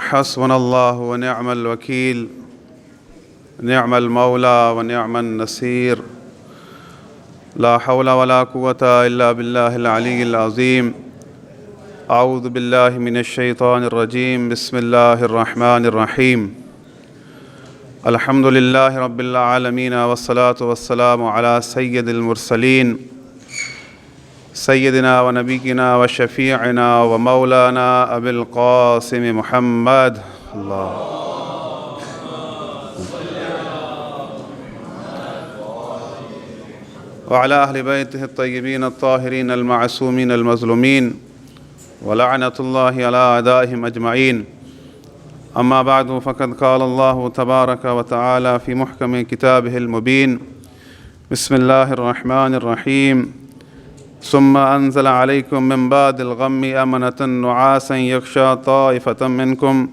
حسبنا الله ونعم الوكيل نعم المولى ونعم النصير لا حول ولا قوة إلا بالله العلي العظيم أعوذ بالله من الشيطان الرجيم بسم الله الرحمن الرحيم الحمد لله رب العالمين والصلاة والسلام على سيد المرسلين سيدنا ونبينا وشفيعنا ومولانا أبي القاسم محمد وعلى أهل بيته الطيبين الطاهرين المعصومين المظلومين ولعنة الله على أعدائهم أجمعين أما بعد فقد قال الله تبارك وتعالى في محكم كتابه المبين بسم الله الرحمن الرحيم ثم أنزل عليكم من بعد الغم أمنة نعاسا يغشى طائفة منكم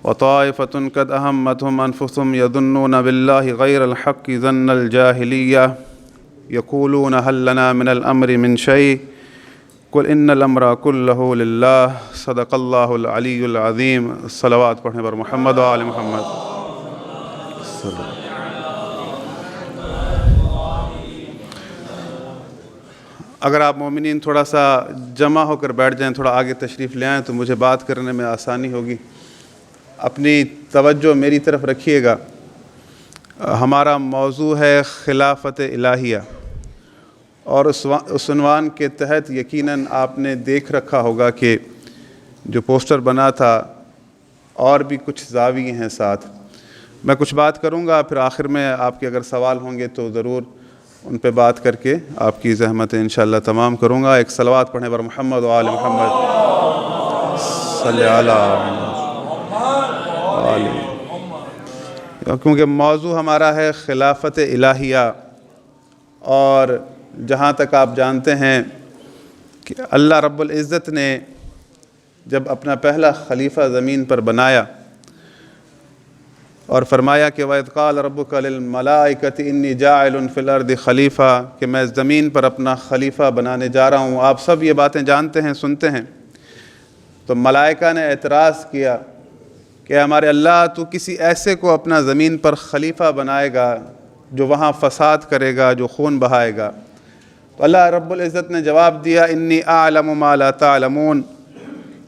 وطائفة قد أهمتهم أنفسهم يظنون بالله غير الحق ظن الجاهلية يقولون هل لنا من الأمر من شيء قل إن الأمر كله لله صدق الله العلي العظيم الصلوات پڑھنے پر محمد و آل محمد. اگر آپ مومنین تھوڑا سا جمع ہو کر بیٹھ جائیں، تھوڑا آگے تشریف لے آئیں تو مجھے بات کرنے میں آسانی ہوگی. اپنی توجہ میری طرف رکھیے گا. ہمارا موضوع ہے خلافت الہیہ، اور اس عنوان کے تحت یقیناً آپ نے دیکھ رکھا ہوگا کہ جو پوسٹر بنا تھا اور بھی کچھ زاویے ہیں ساتھ. میں کچھ بات کروں گا، پھر آخر میں آپ کے اگر سوال ہوں گے تو ضرور ان پہ بات کر کے آپ کی زحمتیں انشاءاللہ تمام کروں گا. ایک صلوات پڑھنے پر محمد و آل محمد صلی اللہ علیہ. کیونکہ موضوع ہمارا ہے خلافت الہیہ، اور جہاں تک آپ جانتے ہیں کہ اللہ رب العزت نے جب اپنا پہلا خلیفہ زمین پر بنایا اور فرمایا کہ وَإِذْ قَالَ رَبُّكَ لِلْمَلَائِكَةِ إِنِّي جَاعِلٌ فِي الْأَرْضِ خلیفہ، کہ میں زمین پر اپنا خلیفہ بنانے جا رہا ہوں. آپ سب یہ باتیں جانتے ہیں، سنتے ہیں. تو ملائکہ نے اعتراض کیا کہ ہمارے اللہ، تو کسی ایسے کو اپنا زمین پر خلیفہ بنائے گا جو وہاں فساد کرے گا، جو خون بہائے گا؟ تو اللہ رب العزت نے جواب دیا انی اعلم ما لا تعلمون،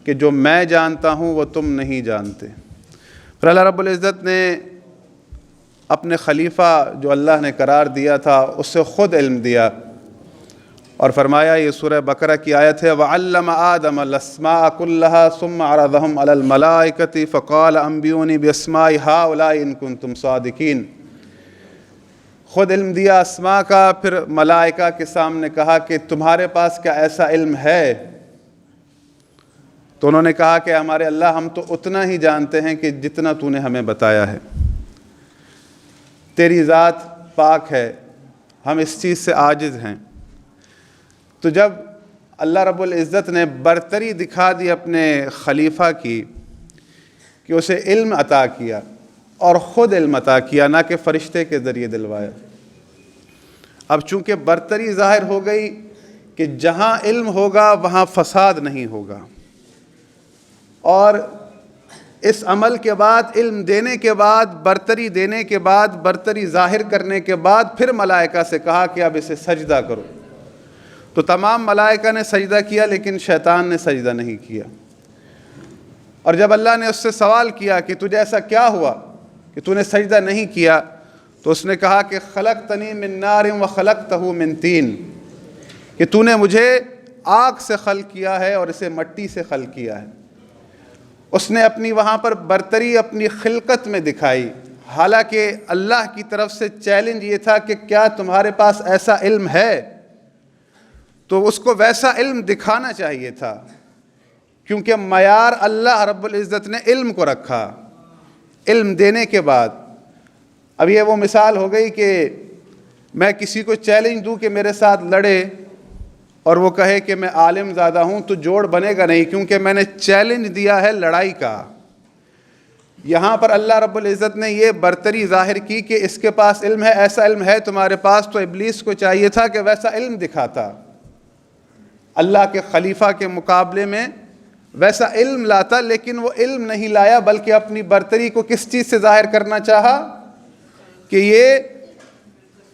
کہ جو میں جانتا ہوں وہ تم نہیں جانتے. پھر اللہ رب العزت نے اپنے خلیفہ جو اللہ نے قرار دیا تھا اس سے خود علم دیا اور فرمایا، یہ سورہ بقرہ کی آیت ہے، وَعَلَّمَ آدَمَ الْأَسْمَاءَ كُلَّهَا ثُمَّ عَرَضَهُمْ عَلَى الْمَلَائِكَةِ فَقَالَ أَنْبِئُونِي بِأَسْمَاءِ هَؤُلَاءِ إِن كُنتُمْ صَادِقِينَ. خود علم دیا اسماء کا، پھر ملائکہ کے سامنے کہا کہ تمہارے پاس کیا ایسا علم ہے؟ تو انہوں نے کہا کہ ہمارے اللہ، ہم تو اتنا ہی جانتے ہیں کہ جتنا تو نے ہمیں بتایا ہے. تیری ذات پاک ہے، ہم اس چیز سے عاجز ہیں. تو جب اللہ رب العزت نے برتری دکھا دی اپنے خلیفہ کی کہ اسے علم عطا کیا، اور خود علم عطا کیا، نہ کہ فرشتے کے ذریعے دلوایا. اب چونکہ برتری ظاہر ہو گئی کہ جہاں علم ہوگا وہاں فساد نہیں ہوگا، اور اس عمل کے بعد، علم دینے کے بعد، برتری دینے کے بعد، برتری ظاہر کرنے کے بعد پھر ملائکہ سے کہا کہ اب اسے سجدہ کرو. تو تمام ملائکہ نے سجدہ کیا، لیکن شیطان نے سجدہ نہیں کیا. اور جب اللہ نے اس سے سوال کیا کہ تجھے ایسا کیا ہوا کہ تو نے سجدہ نہیں کیا، تو اس نے کہا کہ خلقتنی من نار وخلقتہ من طین، کہ تو نے مجھے آگ سے خلق کیا ہے اور اسے مٹی سے خلق کیا ہے. اس نے اپنی وہاں پر برتری اپنی خلقت میں دکھائی، حالانکہ اللہ کی طرف سے چیلنج یہ تھا کہ کیا تمہارے پاس ایسا علم ہے؟ تو اس کو ویسا علم دکھانا چاہیے تھا، کیونکہ معیار اللہ رب العزت نے علم کو رکھا. علم دینے کے بعد اب یہ وہ مثال ہو گئی کہ میں کسی کو چیلنج دوں کہ میرے ساتھ لڑے اور وہ کہے کہ میں عالم زیادہ ہوں، تو جوڑ بنے گا نہیں، کیونکہ میں نے چیلنج دیا ہے لڑائی کا. یہاں پر اللہ رب العزت نے یہ برتری ظاہر کی کہ اس کے پاس علم ہے، ایسا علم ہے تمہارے پاس. تو ابلیس کو چاہیے تھا کہ ویسا علم دکھاتا. اللہ کے خلیفہ کے مقابلے میں ویسا علم لاتا، لیکن وہ علم نہیں لایا بلکہ اپنی برتری کو کس چیز سے ظاہر کرنا چاہا کہ یہ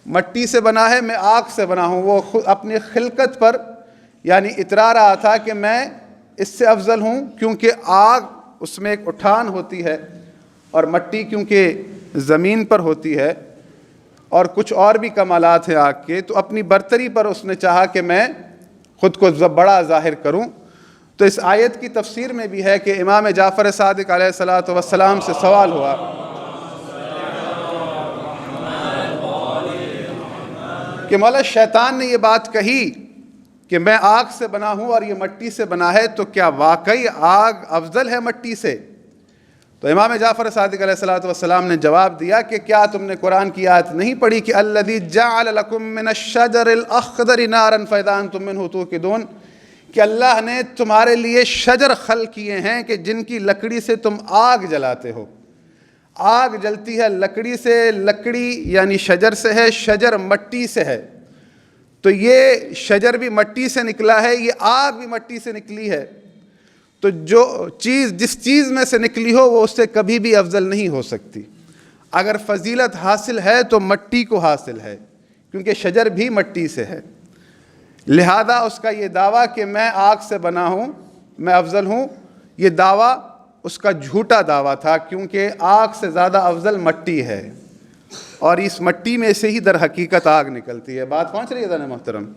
مٹی سے بنا ہے، میں آگ سے بنا ہوں۔ وہ خود اپنی خلقت پر یعنی اترا رہا تھا کہ میں اس سے افضل ہوں، کیونکہ آگ اس میں ایک اٹھان ہوتی ہے اور مٹی کیونکہ زمین پر ہوتی ہے، اور کچھ اور بھی کمالات ہیں آگ کے، تو اپنی برتری پر اس نے چاہا کہ میں خود کو بڑا ظاہر کروں۔ تو اس آیت کی تفسیر میں بھی ہے کہ امام جعفر صادق علیہ الصلاۃ والسلام سے سوال ہوا کہ مولا شیطان نے یہ بات کہی کہ میں آگ سے بنا ہوں اور یہ مٹی سے بنا ہے، تو کیا واقعی آگ افضل ہے مٹی سے؟ تو امام جعفر صادق علیہ الصلاۃ والسلام نے جواب دیا کہ کیا تم نے قرآن کی آیت نہیں پڑھی کہ الذی جعل لکم من الشجر الاخضر نارا فاذا انتم منہ توقدون، کہ اللہ نے تمہارے لیے شجر خلق کیے ہیں کہ جن کی لکڑی سے تم آگ جلاتے ہو۔ آگ جلتی ہے لکڑی سے، لکڑی یعنی شجر سے ہے، شجر مٹی سے ہے، تو یہ شجر بھی مٹی سے نکلا ہے، یہ آگ بھی مٹی سے نکلی ہے، تو جو چیز جس چیز میں سے نکلی ہو وہ اس سے کبھی بھی افضل نہیں ہو سکتی۔ اگر فضیلت حاصل ہے تو مٹی کو حاصل ہے، کیونکہ شجر بھی مٹی سے ہے۔ لہذا اس کا یہ دعویٰ کہ میں آگ سے بنا ہوں، میں افضل ہوں، یہ دعویٰ اس کا جھوٹا دعویٰ تھا، کیونکہ آگ سے زیادہ افضل مٹی ہے، اور اس مٹی میں سے ہی در حقیقت آگ نکلتی ہے۔ بات پہنچ رہی ہے ذرا محترم؟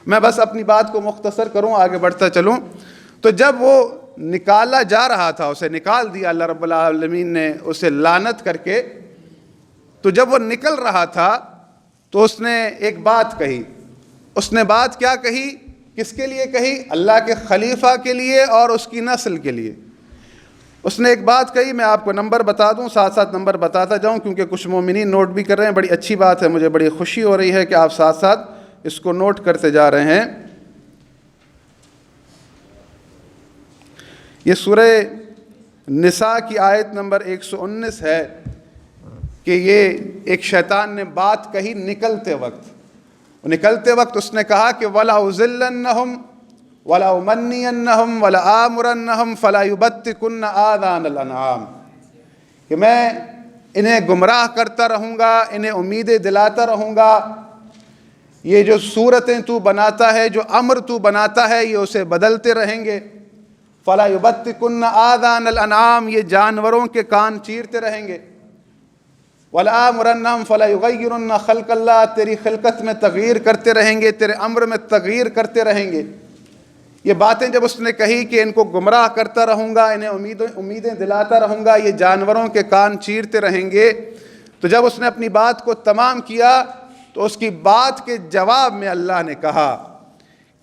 میں بس اپنی بات کو مختصر کروں، آگے بڑھتا چلوں۔ تو جب وہ نکالا جا رہا تھا، اسے نکال دیا اللہ رب العالمین نے اسے لعنت کر کے، تو جب وہ نکل رہا تھا تو اس نے ایک بات کہی۔ اس نے بات کیا کہی؟ کس کے لیے کہی؟ اللہ کے خلیفہ کے لیے اور اس کی نسل کے لیے۔ اس نے ایک بات کہی، میں آپ کو نمبر بتا دوں، ساتھ ساتھ نمبر بتاتا جاؤں، کیونکہ کچھ مومنین نوٹ بھی کر رہے ہیں۔ بڑی اچھی بات ہے، مجھے بڑی خوشی ہو رہی ہے کہ آپ ساتھ ساتھ اس کو نوٹ کرتے جا رہے ہیں۔ یہ سورہ نساء کی آیت نمبر 119 ہے کہ یہ ایک شیطان نے بات کہی نکلتے وقت اس نے کہا کہ وَلَأُذِلَّنَّهُمْ وَلَأُمَنِّيَنَّهُمْ وَلَآمُرَنَّهُمْ فَلَا يُبَتِّكُنَّ آذَانَ الْأَنْعَامِ، کہ میں انہیں گمراہ کرتا رہوں گا، انہیں امیدیں دلاتا رہوں گا، یہ جو صورتیں تو بناتا ہے، جو امر تو بناتا ہے، یہ اسے بدلتے رہیں گے۔ فَلَا يُبَتِّكُنَّ آذَانَ الْأَنْعَامِ، یہ جانوروں کے کان چیرتے رہیں گے۔ وَلَآمُرَنَّهُمْ فَلَا يُغَيِّرُنَّ خَلْقَ اللَّهِ، تیری خلقت میں تغییر کرتے رہیں گے، تیرے امر میں تغییر کرتے رہیں گے۔ یہ باتیں جب اس نے کہی کہ ان کو گمراہ کرتا رہوں گا، انہیں امیدیں دلاتا رہوں گا، یہ جانوروں کے کان چیرتے رہیں گے، تو جب اس نے اپنی بات کو تمام کیا تو اس کی بات کے جواب میں اللہ نے کہا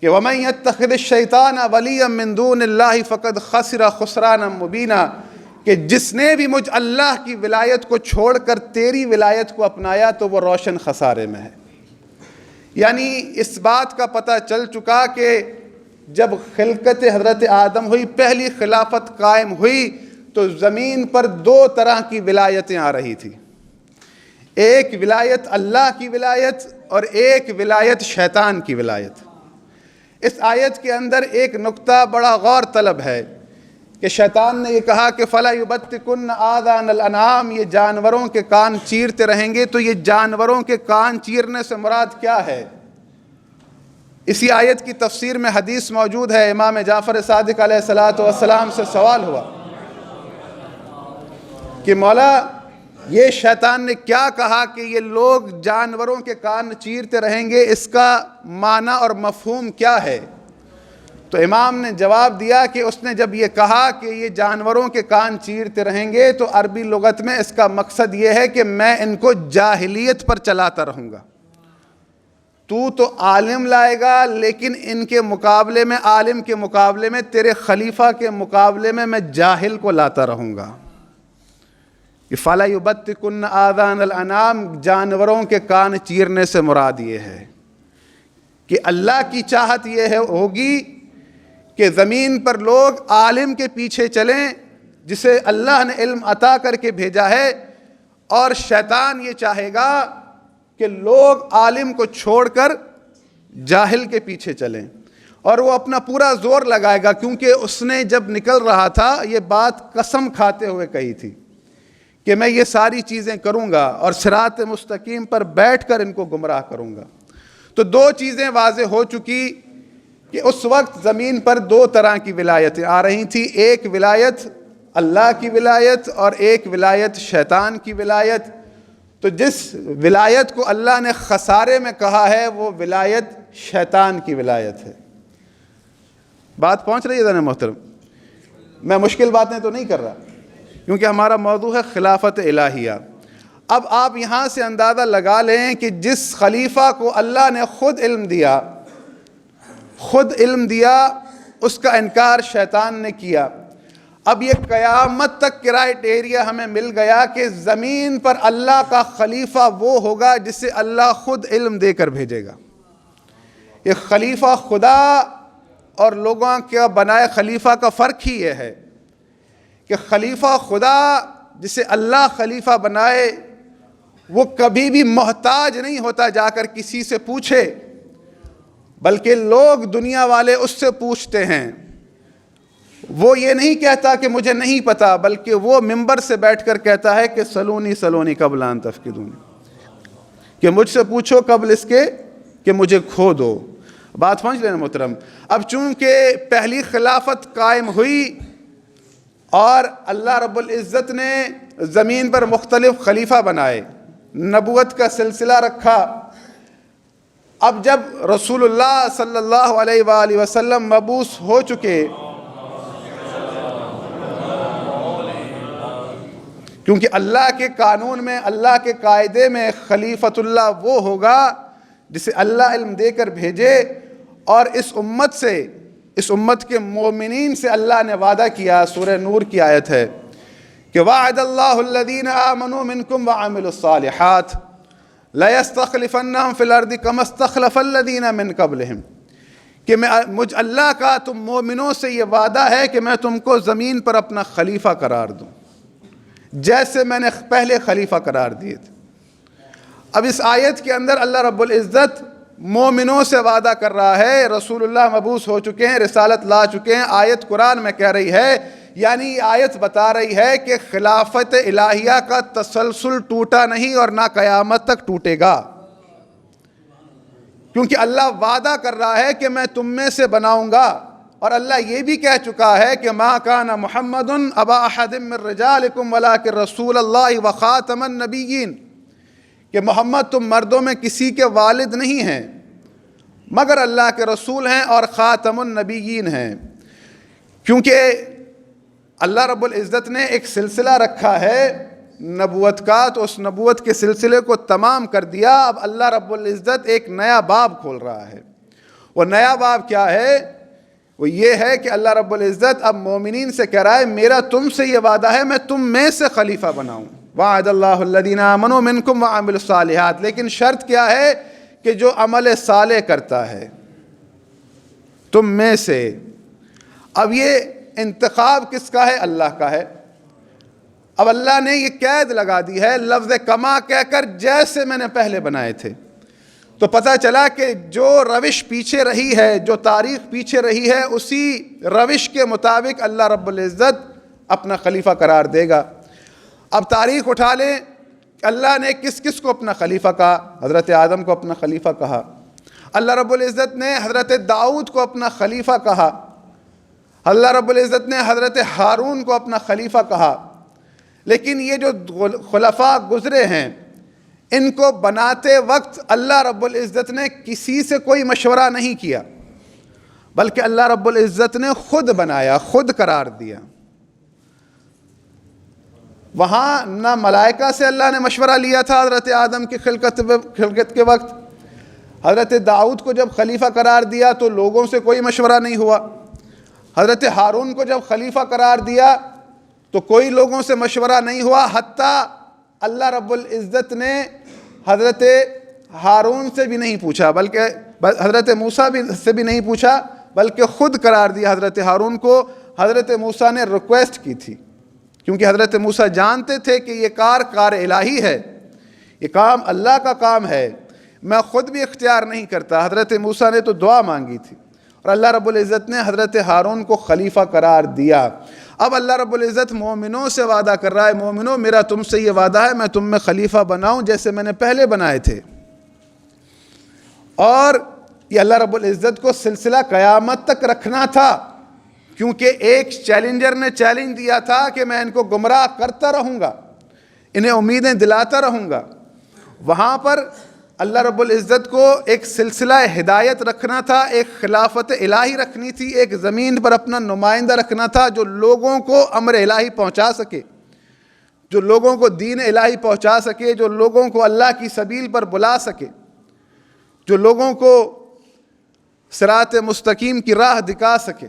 کہ وَمَن يَتَّخِذِ الشَّيْطَانَ وَلِيًّا مِّن دُونِ اللَّهِ فَقَدْ خَسِرَ خُسْرَانًا مُّبِينًا، کہ جس نے بھی مجھ اللہ کی ولایت کو چھوڑ کر تیری ولایت کو اپنایا تو وہ روشن خسارے میں ہے۔ یعنی اس بات کا پتہ چل چکا کہ جب خلقت حضرت آدم ہوئی، پہلی خلافت قائم ہوئی، تو زمین پر دو طرح کی ولایتیں آ رہی تھی، ایک ولایت اللہ کی ولایت اور ایک ولایت شیطان کی ولایت۔ اس آیت کے اندر ایک نقطہ بڑا غور طلب ہے کہ شیطان نے یہ کہا کہ فَلَا يُبَتِّكُنَّ آذَانَ الْأَنْعَامِ، یہ جانوروں کے کان چیرتے رہیں گے، تو یہ جانوروں کے کان چیرنے سے مراد کیا ہے؟ اسی آیت کی تفسیر میں حدیث موجود ہے، امام جعفر صادق علیہ الصلاۃ والسلام سے سوال ہوا کہ مولا یہ شیطان نے کیا کہا کہ یہ لوگ جانوروں کے کان چیرتے رہیں گے، اس کا معنی اور مفہوم کیا ہے؟ تو امام نے جواب دیا کہ اس نے جب یہ کہا کہ یہ جانوروں کے کان چیرتے رہیں گے، تو عربی لغت میں اس کا مقصد یہ ہے کہ میں ان کو جاہلیت پر چلاتا رہوں گا۔ تو عالم لائے گا، لیکن ان کے مقابلے میں، عالم کے مقابلے میں، تیرے خلیفہ کے مقابلے میں جاہل کو لاتا رہوں گا۔ فَلَا يُبَتِّكُنَّ آذَانَ الْأَنْعَامِ، جانوروں کے کان چیرنے سے مراد یہ ہے کہ اللہ کی چاہت یہ ہوگی کہ زمین پر لوگ عالم کے پیچھے چلیں جسے اللہ نے علم عطا کر کے بھیجا ہے، اور شیطان یہ چاہے گا کہ لوگ عالم کو چھوڑ کر جاہل کے پیچھے چلیں، اور وہ اپنا پورا زور لگائے گا، کیونکہ اس نے جب نکل رہا تھا یہ بات قسم کھاتے ہوئے کہی تھی کہ میں یہ ساری چیزیں کروں گا اور صراط مستقیم پر بیٹھ کر ان کو گمراہ کروں گا۔ تو دو چیزیں واضح ہو چکی کہ اس وقت زمین پر دو طرح کی ولایتیں آ رہی تھیں، ایک ولایت اللہ کی ولایت اور ایک ولایت شیطان کی ولایت۔ تو جس ولایت کو اللہ نے خسارے میں کہا ہے وہ ولایت شیطان کی ولایت ہے۔ بات پہنچ رہی ہے ذرا محترم؟ میں مشکل باتیں تو نہیں کر رہا، کیونکہ ہمارا موضوع ہے خلافت الہیہ۔ اب آپ یہاں سے اندازہ لگا لیں کہ جس خلیفہ کو اللہ نے خود علم دیا اس کا انکار شیطان نے کیا۔ اب یہ قیامت تک کرائٹیریا ہمیں مل گیا کہ زمین پر اللہ کا خلیفہ وہ ہوگا جسے اللہ خود علم دے کر بھیجے گا۔ یہ خلیفہ خدا اور لوگوں کا بنائے خلیفہ کا فرق ہی یہ ہے کہ خلیفہ خدا جسے اللہ خلیفہ بنائے وہ کبھی بھی محتاج نہیں ہوتا جا کر کسی سے پوچھے، بلکہ لوگ دنیا والے اس سے پوچھتے ہیں۔ وہ یہ نہیں کہتا کہ مجھے نہیں پتا، بلکہ وہ ممبر سے بیٹھ کر کہتا ہے کہ سلونی قبل ان تفقدونی، کہ مجھ سے پوچھو قبل اس کے کہ مجھے کھو دو۔ بات سمجھ لینا محترم۔ اب چونکہ پہلی خلافت قائم ہوئی اور اللہ رب العزت نے زمین پر مختلف خلیفہ بنائے، نبوت کا سلسلہ رکھا، اب جب رسول اللہ صلی اللہ علیہ وآلہ وسلم مبعوث ہو چکے، کیونکہ اللہ کے قانون میں، اللہ کے قاعدے میں خلیفۃ اللہ وہ ہوگا جسے اللہ علم دے کر بھیجے، اور اس امت کے مومنین سے اللہ نے وعدہ کیا، سورہ نور کی آیت ہے کہ وعد اللہ الذین آمنوا منکم وعملوا الصالحات لَيَسْتَخْلِفَنَّهُمْ فِي الْأَرْضِ كَمَا اسْتَخْلَفَ الَّذِينَ مِنْ قَبْلِهِمْ، کہ مجھ اللہ کا تم مومنوں سے یہ وعدہ ہے کہ میں تم کو زمین پر اپنا خلیفہ قرار دوں جیسے میں نے پہلے خلیفہ قرار دیے تھے۔ اب اس آیت کے اندر اللہ رب العزت مومنوں سے وعدہ کر رہا ہے، رسول اللہ مبعوث ہو چکے ہیں، رسالت لا چکے ہیں، آیت قرآن میں کہہ رہی ہے، یعنی یہ آیت بتا رہی ہے کہ خلافت الہیہ کا تسلسل ٹوٹا نہیں اور نہ قیامت تک ٹوٹے گا، کیونکہ اللہ وعدہ کر رہا ہے کہ میں تم میں سے بناؤں گا، اور اللہ یہ بھی کہہ چکا ہے کہ ما کان محمد ابا احد من رجالکم ولکن رسول اللہ وخاتم النبیین، کہ محمد تم مردوں میں کسی کے والد نہیں ہیں مگر اللہ کے رسول ہیں اور خاتم النبیین ہیں۔ کیونکہ اللہ رب العزت نے ایک سلسلہ رکھا ہے نبوت کا، تو اس نبوت کے سلسلے کو تمام کر دیا۔ اب اللہ رب العزت ایک نیا باب کھول رہا ہے۔ وہ نیا باب کیا ہے؟ وہ یہ ہے کہ اللہ رب العزت اب مومنین سے کہہ رہا ہے میرا تم سے یہ وعدہ ہے میں تم میں سے خلیفہ بناؤں، وعد اللہ الذین آمنوا منکم وعملوا الصالحات، لیکن شرط کیا ہے کہ جو عمل صالح کرتا ہے تم میں سے۔ اب یہ انتخاب کس کا ہے؟ اللہ کا ہے۔ اب اللہ نے یہ قید لگا دی ہے لفظ کما کہہ کر، جیسے میں نے پہلے بنائے تھے۔ تو پتہ چلا کہ جو روش پیچھے رہی ہے، جو تاریخ پیچھے رہی ہے، اسی روش کے مطابق اللہ رب العزت اپنا خلیفہ قرار دے گا۔ اب تاریخ اٹھا لیں، اللہ نے کس کس کو اپنا خلیفہ کہا؟ حضرت آدم کو اپنا خلیفہ کہا، اللہ رب العزت نے حضرت داؤد کو اپنا خلیفہ کہا، اللہ رب العزت نے حضرت ہارون کو اپنا خلیفہ کہا۔ لیکن یہ جو خلفاء گزرے ہیں ان کو بناتے وقت اللہ رب العزت نے کسی سے کوئی مشورہ نہیں کیا، بلکہ اللہ رب العزت نے خود بنایا، خود قرار دیا۔ وہاں نہ ملائکہ سے اللہ نے مشورہ لیا تھا حضرت آدم کی خلقت کے وقت، حضرت داؤد کو جب خلیفہ قرار دیا تو لوگوں سے کوئی مشورہ نہیں ہوا، حضرت ہارون کو جب خلیفہ قرار دیا تو کوئی لوگوں سے مشورہ نہیں ہوا، حتیٰ اللہ رب العزت نے حضرت ہارون سے بھی نہیں پوچھا، بلکہ حضرت موسیٰ سے بھی نہیں پوچھا، بلکہ خود قرار دیا حضرت ہارون کو۔ حضرت موسیٰ نے ریکویسٹ کی تھی، کیونکہ حضرت موسیٰ جانتے تھے کہ یہ کار الہی ہے، یہ کام اللہ کا کام ہے، میں خود بھی اختیار نہیں کرتا۔ حضرت موسیٰ نے تو دعا مانگی تھی، اور اللہ رب العزت نے حضرت ہارون کو خلیفہ قرار دیا۔ اب اللہ رب العزت مومنوں سے وعدہ کر رہا ہے، مومنوں میرا تم سے یہ وعدہ ہے میں تم میں خلیفہ بناؤں جیسے میں نے پہلے بنائے تھے۔ اور یہ اللہ رب العزت کو سلسلہ قیامت تک رکھنا تھا، کیونکہ ایک چیلنجر نے چیلنج دیا تھا کہ میں ان کو گمراہ کرتا رہوں گا، انہیں امیدیں دلاتا رہوں گا۔ وہاں پر اللہ رب العزت کو ایک سلسلہ ہدایت رکھنا تھا، ایک خلافت الہی رکھنی تھی، ایک زمین پر اپنا نمائندہ رکھنا تھا جو لوگوں کو امر الہی پہنچا سکے، جو لوگوں کو دین الہی پہنچا سکے، جو لوگوں کو اللہ کی سبیل پر بلا سکے، جو لوگوں کو صراط مستقیم کی راہ دکھا سکے۔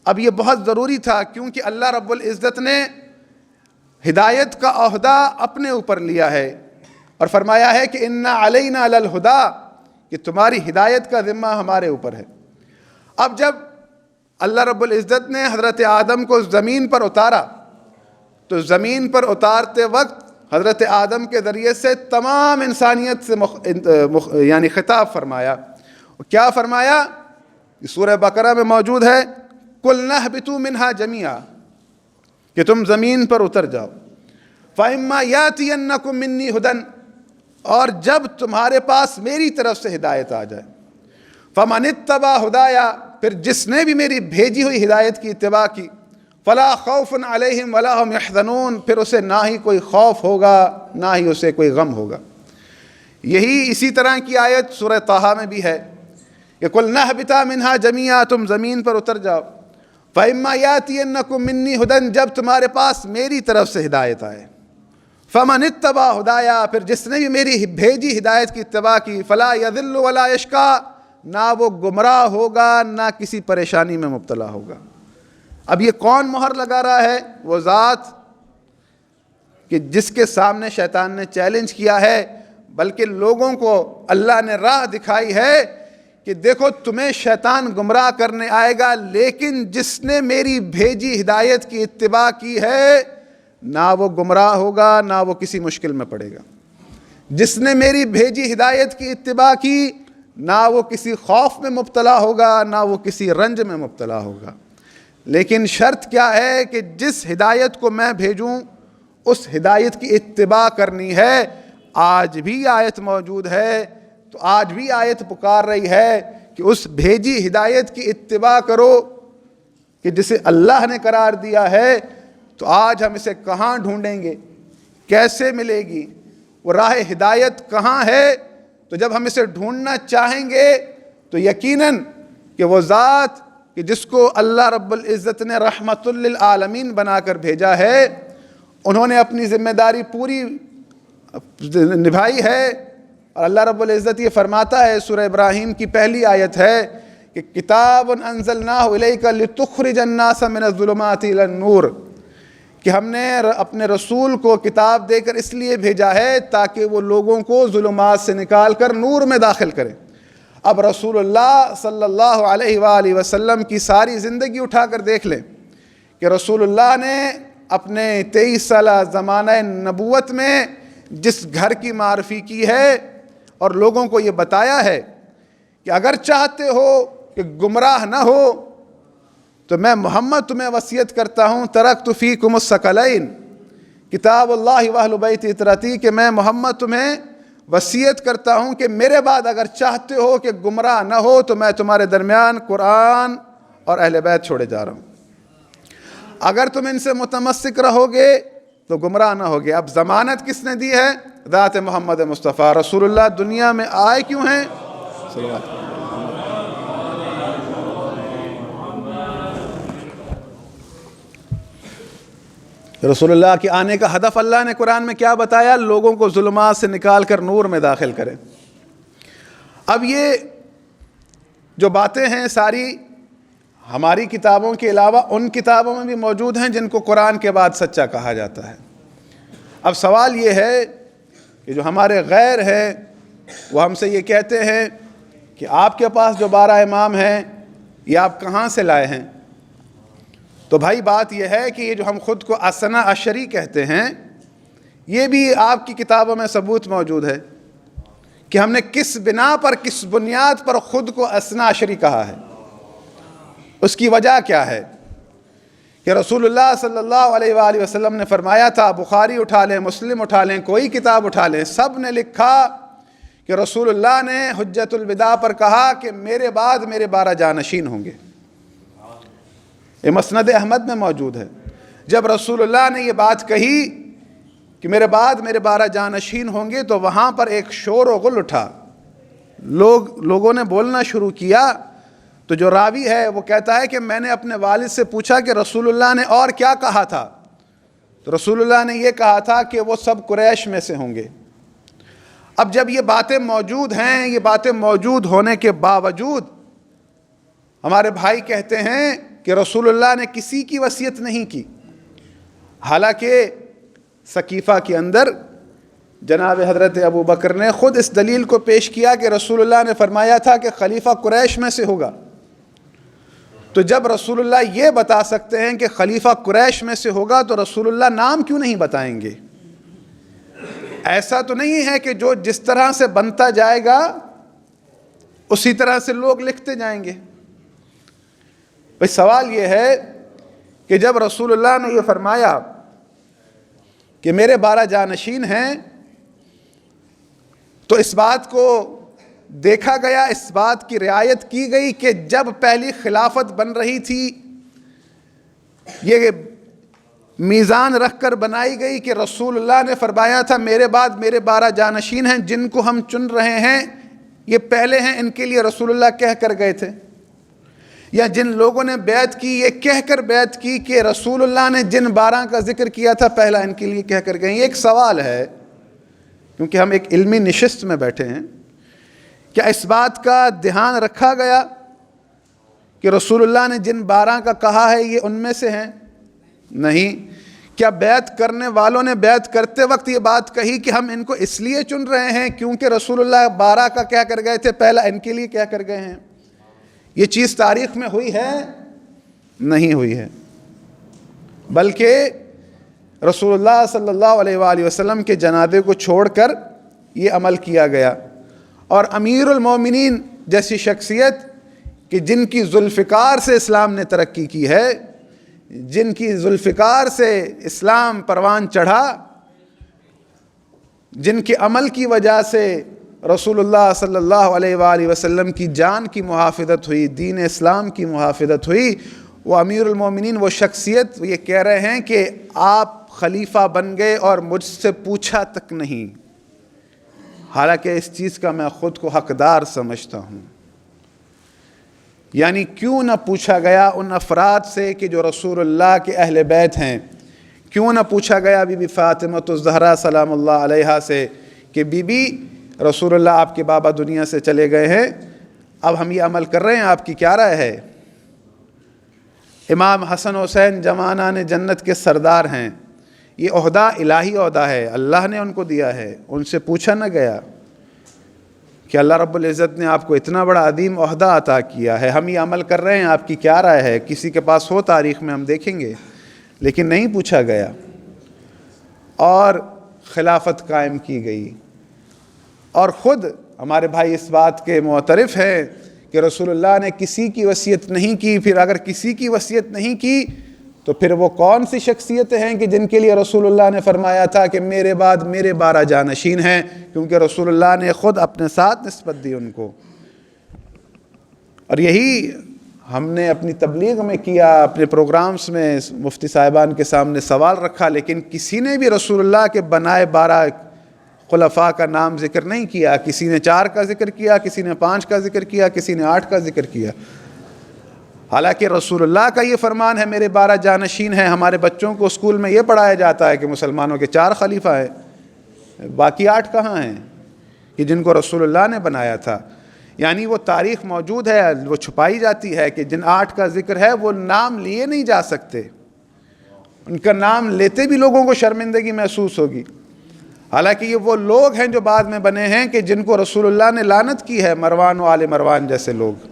اب یہ بہت ضروری تھا، کیونکہ اللہ رب العزت نے ہدایت کا عہدہ اپنے اوپر لیا ہے اور فرمایا ہے کہ اِنَّ عَلَيْنَا لَلْهُدَىٰ، کہ تمہاری ہدایت کا ذمہ ہمارے اوپر ہے۔ اب جب اللہ رب العزت نے حضرت آدم کو زمین پر اتارا تو زمین پر اتارتے وقت حضرت آدم کے ذریعے سے تمام انسانیت سے یعنی خطاب فرمایا۔ کیا فرمایا؟ سورہ بقرہ میں موجود ہے، قُلْنَا اهْبِطُوا مِنْهَا جَمِيعًا، کہ تم زمین پر اتر جاؤ۔ فَإِمَّا يَأْتِيَنَّكُم مِّنِّي هُدًى، اور جب تمہارے پاس میری طرف سے ہدایت آ جائے، فَمَنِ اتَّبَعَ هُدَايَا، پھر جس نے بھی میری بھیجی ہوئی ہدایت کی اتباع کی، فَلَا خَوْفٌ عَلَيْهِمْ وَلَا هُمْ يَحْزَنُونَ، پھر اسے نہ ہی کوئی خوف ہوگا نہ ہی اسے کوئی غم ہوگا۔ یہی اسی طرح کی آیت سورہ طٰہٰ میں بھی ہے کہ قُلْنَا اهْبِطَا مِنْهَا جَمِيعًا، تم زمین پر اتر جاؤ۔ فَإِمَّا يَأْتِيَنَّكُم مِّنِّي هُدًى، جب تمہارے پاس میری طرف سے ہدایت آئے، فَمَنِ اتَّبَعَ هُدَايَا، پھر جس نے بھی میری بھیجی ہدایت کی اتباع کی، فَلَا يَضِلُّ وَلَا يَشْقَىٰ، نہ وہ گمراہ ہوگا نہ کسی پریشانی میں مبتلا ہوگا۔ اب یہ کون مہر لگا رہا ہے؟ وہ ذات کہ جس کے سامنے شیطان نے چیلنج کیا ہے، بلکہ لوگوں کو اللہ نے راہ دکھائی ہے کہ دیکھو تمہیں شیطان گمراہ کرنے آئے گا، لیکن جس نے میری بھیجی ہدایت کی اتباع کی ہے نہ وہ گمراہ ہوگا نہ وہ کسی مشکل میں پڑے گا۔ جس نے میری بھیجی ہدایت کی اتباع کی نہ وہ کسی خوف میں مبتلا ہوگا نہ وہ کسی رنج میں مبتلا ہوگا۔ لیکن شرط کیا ہے کہ جس ہدایت کو میں بھیجوں اس ہدایت کی اتباع کرنی ہے۔ آج بھی آیت موجود ہے، تو آج بھی آیت پکار رہی ہے کہ اس بھیجی ہدایت کی اتباع کرو کہ جسے اللہ نے قرار دیا ہے۔ تو آج ہم اسے کہاں ڈھونڈیں گے، کیسے ملے گی، وہ راہ ہدایت کہاں ہے؟ تو جب ہم اسے ڈھونڈنا چاہیں گے تو یقیناً کہ وہ ذات کہ جس کو اللہ رب العزت نے رحمت للعالمین بنا کر بھیجا ہے، انہوں نے اپنی ذمہ داری پوری نبھائی ہے۔ اور اللہ رب العزت یہ فرماتا ہے، سورہ ابراہیم کی پہلی آیت ہے کہ کتاب انزلناہ الیک لتخرج الناس من الظلمات الی النور، کہ ہم نے اپنے رسول کو کتاب دے کر اس لیے بھیجا ہے تاکہ وہ لوگوں کو ظلمات سے نکال کر نور میں داخل کرے۔ اب رسول اللہ صلی اللہ علیہ وآلہ وسلم کی ساری زندگی اٹھا کر دیکھ لیں کہ رسول اللہ نے اپنے 23 سالہ زمانہ نبوت میں جس گھر کی معرفی کی ہے اور لوگوں کو یہ بتایا ہے کہ اگر چاہتے ہو کہ گمراہ نہ ہو تو میں محمد تمہیں وصیت کرتا ہوں، ترکت فیکم الثقلین کتاب اللہ واہل بیت اطرتی، کہ میں محمد تمہیں وصیت کرتا ہوں کہ میرے بعد اگر چاہتے ہو کہ گمراہ نہ ہو تو میں تمہارے درمیان قرآن اور اہل بیت چھوڑے جا رہا ہوں۔ اگر تم ان سے متمسک رہو گے تو گمراہ نہ ہوگے۔ اب ضمانت کس نے دی ہے؟ ذات محمد مصطفیٰ رسول اللہ دنیا میں آئے کیوں ہیں؟ صلوات۔ رسول اللہ کے آنے کا ہدف اللہ نے قرآن میں کیا بتایا؟ لوگوں کو ظلمات سے نکال کر نور میں داخل کرے۔ اب یہ جو باتیں ہیں ساری ہماری کتابوں کے علاوہ ان کتابوں میں بھی موجود ہیں جن کو قرآن کے بعد سچا کہا جاتا ہے۔ اب سوال یہ ہے کہ جو ہمارے غیر ہیں وہ ہم سے یہ کہتے ہیں کہ آپ کے پاس جو 12 امام ہیں یہ آپ کہاں سے لائے ہیں؟ تو بھائی بات یہ ہے کہ یہ جو ہم خود کو اثنا عشری کہتے ہیں یہ بھی آپ کی کتابوں میں ثبوت موجود ہے کہ ہم نے کس بنا پر، کس بنیاد پر خود کو اثنا عشری کہا ہے. اس کی وجہ کیا ہے کہ رسول اللہ صلی اللہ علیہ وآلہ وسلم نے فرمایا تھا، بخاری اٹھا لیں، مسلم اٹھا لیں، کوئی کتاب اٹھا لیں، سب نے لکھا کہ رسول اللہ نے حجۃ الوداع پر کہا کہ میرے بعد میرے 12 جانشین ہوں گے. یہ مسند احمد میں موجود ہے. جب رسول اللہ نے یہ بات کہی کہ میرے بعد میرے 12 جانشین ہوں گے، تو وہاں پر ایک شور و غل اٹھا. لوگوں نے بولنا شروع کیا. تو جو راوی ہے وہ کہتا ہے کہ میں نے اپنے والد سے پوچھا کہ رسول اللہ نے اور کیا کہا تھا؟ تو رسول اللہ نے یہ کہا تھا کہ وہ سب قریش میں سے ہوں گے. اب جب یہ باتیں موجود ہیں، یہ باتیں موجود ہونے کے باوجود ہمارے بھائی کہتے ہیں کہ رسول اللہ نے کسی کی وصیت نہیں کی. حالانکہ سقیفہ کے اندر جناب حضرت ابو بکر نے خود اس دلیل کو پیش کیا کہ رسول اللہ نے فرمایا تھا کہ خلیفہ قریش میں سے ہوگا. تو جب رسول اللہ یہ بتا سکتے ہیں کہ خلیفہ قریش میں سے ہوگا، تو رسول اللہ نام کیوں نہیں بتائیں گے؟ ایسا تو نہیں ہے کہ جو جس طرح سے بنتا جائے گا اسی طرح سے لوگ لکھتے جائیں گے. بھئی سوال یہ ہے کہ جب رسول اللہ نے یہ فرمایا کہ میرے 12 جانشین ہیں، تو اس بات کو دیکھا گیا، اس بات کی رعایت کی گئی کہ جب پہلی خلافت بن رہی تھی، یہ میزان رکھ کر بنائی گئی کہ رسول اللہ نے فرمایا تھا میرے بعد میرے 12 جانشین ہیں، جن کو ہم چن رہے ہیں یہ پہلے ہیں، ان کے لیے رسول اللہ کہہ کر گئے تھے. یا جن لوگوں نے بیعت کی، یہ کہہ کر بیعت کی کہ رسول اللہ نے جن 12 کا ذکر کیا تھا پہلا ان کے لیے کہہ کر گئے. یہ ایک سوال ہے، کیونکہ ہم ایک علمی نشست میں بیٹھے ہیں. کیا اس بات کا دھیان رکھا گیا کہ رسول اللہ نے جن 12 کا کہا ہے یہ ان میں سے ہیں؟ نہیں. کیا بیعت کرنے والوں نے بیعت کرتے وقت یہ بات کہی کہ ہم ان کو اس لیے چن رہے ہیں کیونکہ رسول اللہ 12 کا کہہ کر گئے تھے، پہلا ان کے لیے کہہ کر گئے ہیں؟ یہ چیز تاریخ میں ہوئی ہے؟ نہیں ہوئی ہے. بلکہ رسول اللہ صلی اللہ علیہ وآلہ وسلم کے جنازے کو چھوڑ کر یہ عمل کیا گیا. اور امیر المومنین جیسی شخصیت کہ جن کی ذوالفقار سے اسلام نے ترقی کی ہے، جن کی ذوالفقار سے اسلام پروان چڑھا، جن کے عمل کی وجہ سے رسول اللہ صلی اللہ علیہ وآلہ وسلم کی جان کی محافظت ہوئی، دین اسلام کی محافظت ہوئی، وہ امیر المومنین، وہ شخصیت یہ کہہ رہے ہیں کہ آپ خلیفہ بن گئے اور مجھ سے پوچھا تک نہیں. حالانکہ اس چیز کا میں خود کو حقدار سمجھتا ہوں. یعنی کیوں نہ پوچھا گیا ان افراد سے کہ جو رسول اللہ کے اہل بیت ہیں؟ کیوں نہ پوچھا گیا بی بی فاطمہ الزہرا سلام اللہ علیہا سے کہ بی بی رسول اللہ آپ کے بابا دنیا سے چلے گئے ہیں، اب ہم یہ عمل کر رہے ہیں، آپ کی کیا رائے ہے؟ امام حسن حسین جوانان جنت کے سردار ہیں. یہ عہدہ الہی عہدہ ہے، اللہ نے ان کو دیا ہے. ان سے پوچھا نہ گیا کہ اللہ رب العزت نے آپ کو اتنا بڑا عظیم عہدہ عطا کیا ہے، ہم یہ عمل کر رہے ہیں، آپ کی کیا رائے ہے؟ کسی کے پاس ہو تاریخ میں ہم دیکھیں گے، لیکن نہیں پوچھا گیا اور خلافت قائم کی گئی. اور خود ہمارے بھائی اس بات کے معترف ہیں کہ رسول اللہ نے کسی کی وصیت نہیں کی. پھر اگر کسی کی وصیت نہیں کی تو پھر وہ کون سی شخصیتیں ہیں کہ جن کے لیے رسول اللہ نے فرمایا تھا کہ میرے بعد میرے 12 جانشین ہیں؟ کیونکہ رسول اللہ نے خود اپنے ساتھ نسبت دی ان کو. اور یہی ہم نے اپنی تبلیغ میں کیا، اپنے پروگرامز میں مفتی صاحبان کے سامنے سوال رکھا، لیکن کسی نے بھی رسول اللہ کے بنائے 12 خلفاء کا نام ذکر نہیں کیا. کسی نے 4 کا ذکر کیا، کسی نے 5 کا ذکر کیا، کسی نے 8 کا ذکر کیا. حالانکہ رسول اللہ کا یہ فرمان ہے میرے 12 جانشین ہیں. ہمارے بچوں کو اسکول میں یہ پڑھایا جاتا ہے کہ مسلمانوں کے 4 خلیفہ ہیں، باقی 8 کہاں ہیں کہ جن کو رسول اللہ نے بنایا تھا؟ یعنی وہ تاریخ موجود ہے، وہ چھپائی جاتی ہے کہ جن 8 کا ذکر ہے وہ نام لیے نہیں جا سکتے. ان کا نام لیتے بھی لوگوں کو شرمندگی محسوس ہوگی. حالانکہ یہ وہ لوگ ہیں جو بعد میں بنے ہیں کہ جن کو رسول اللہ نے لعنت کی ہے، مروان و آل مروان جیسے لوگ.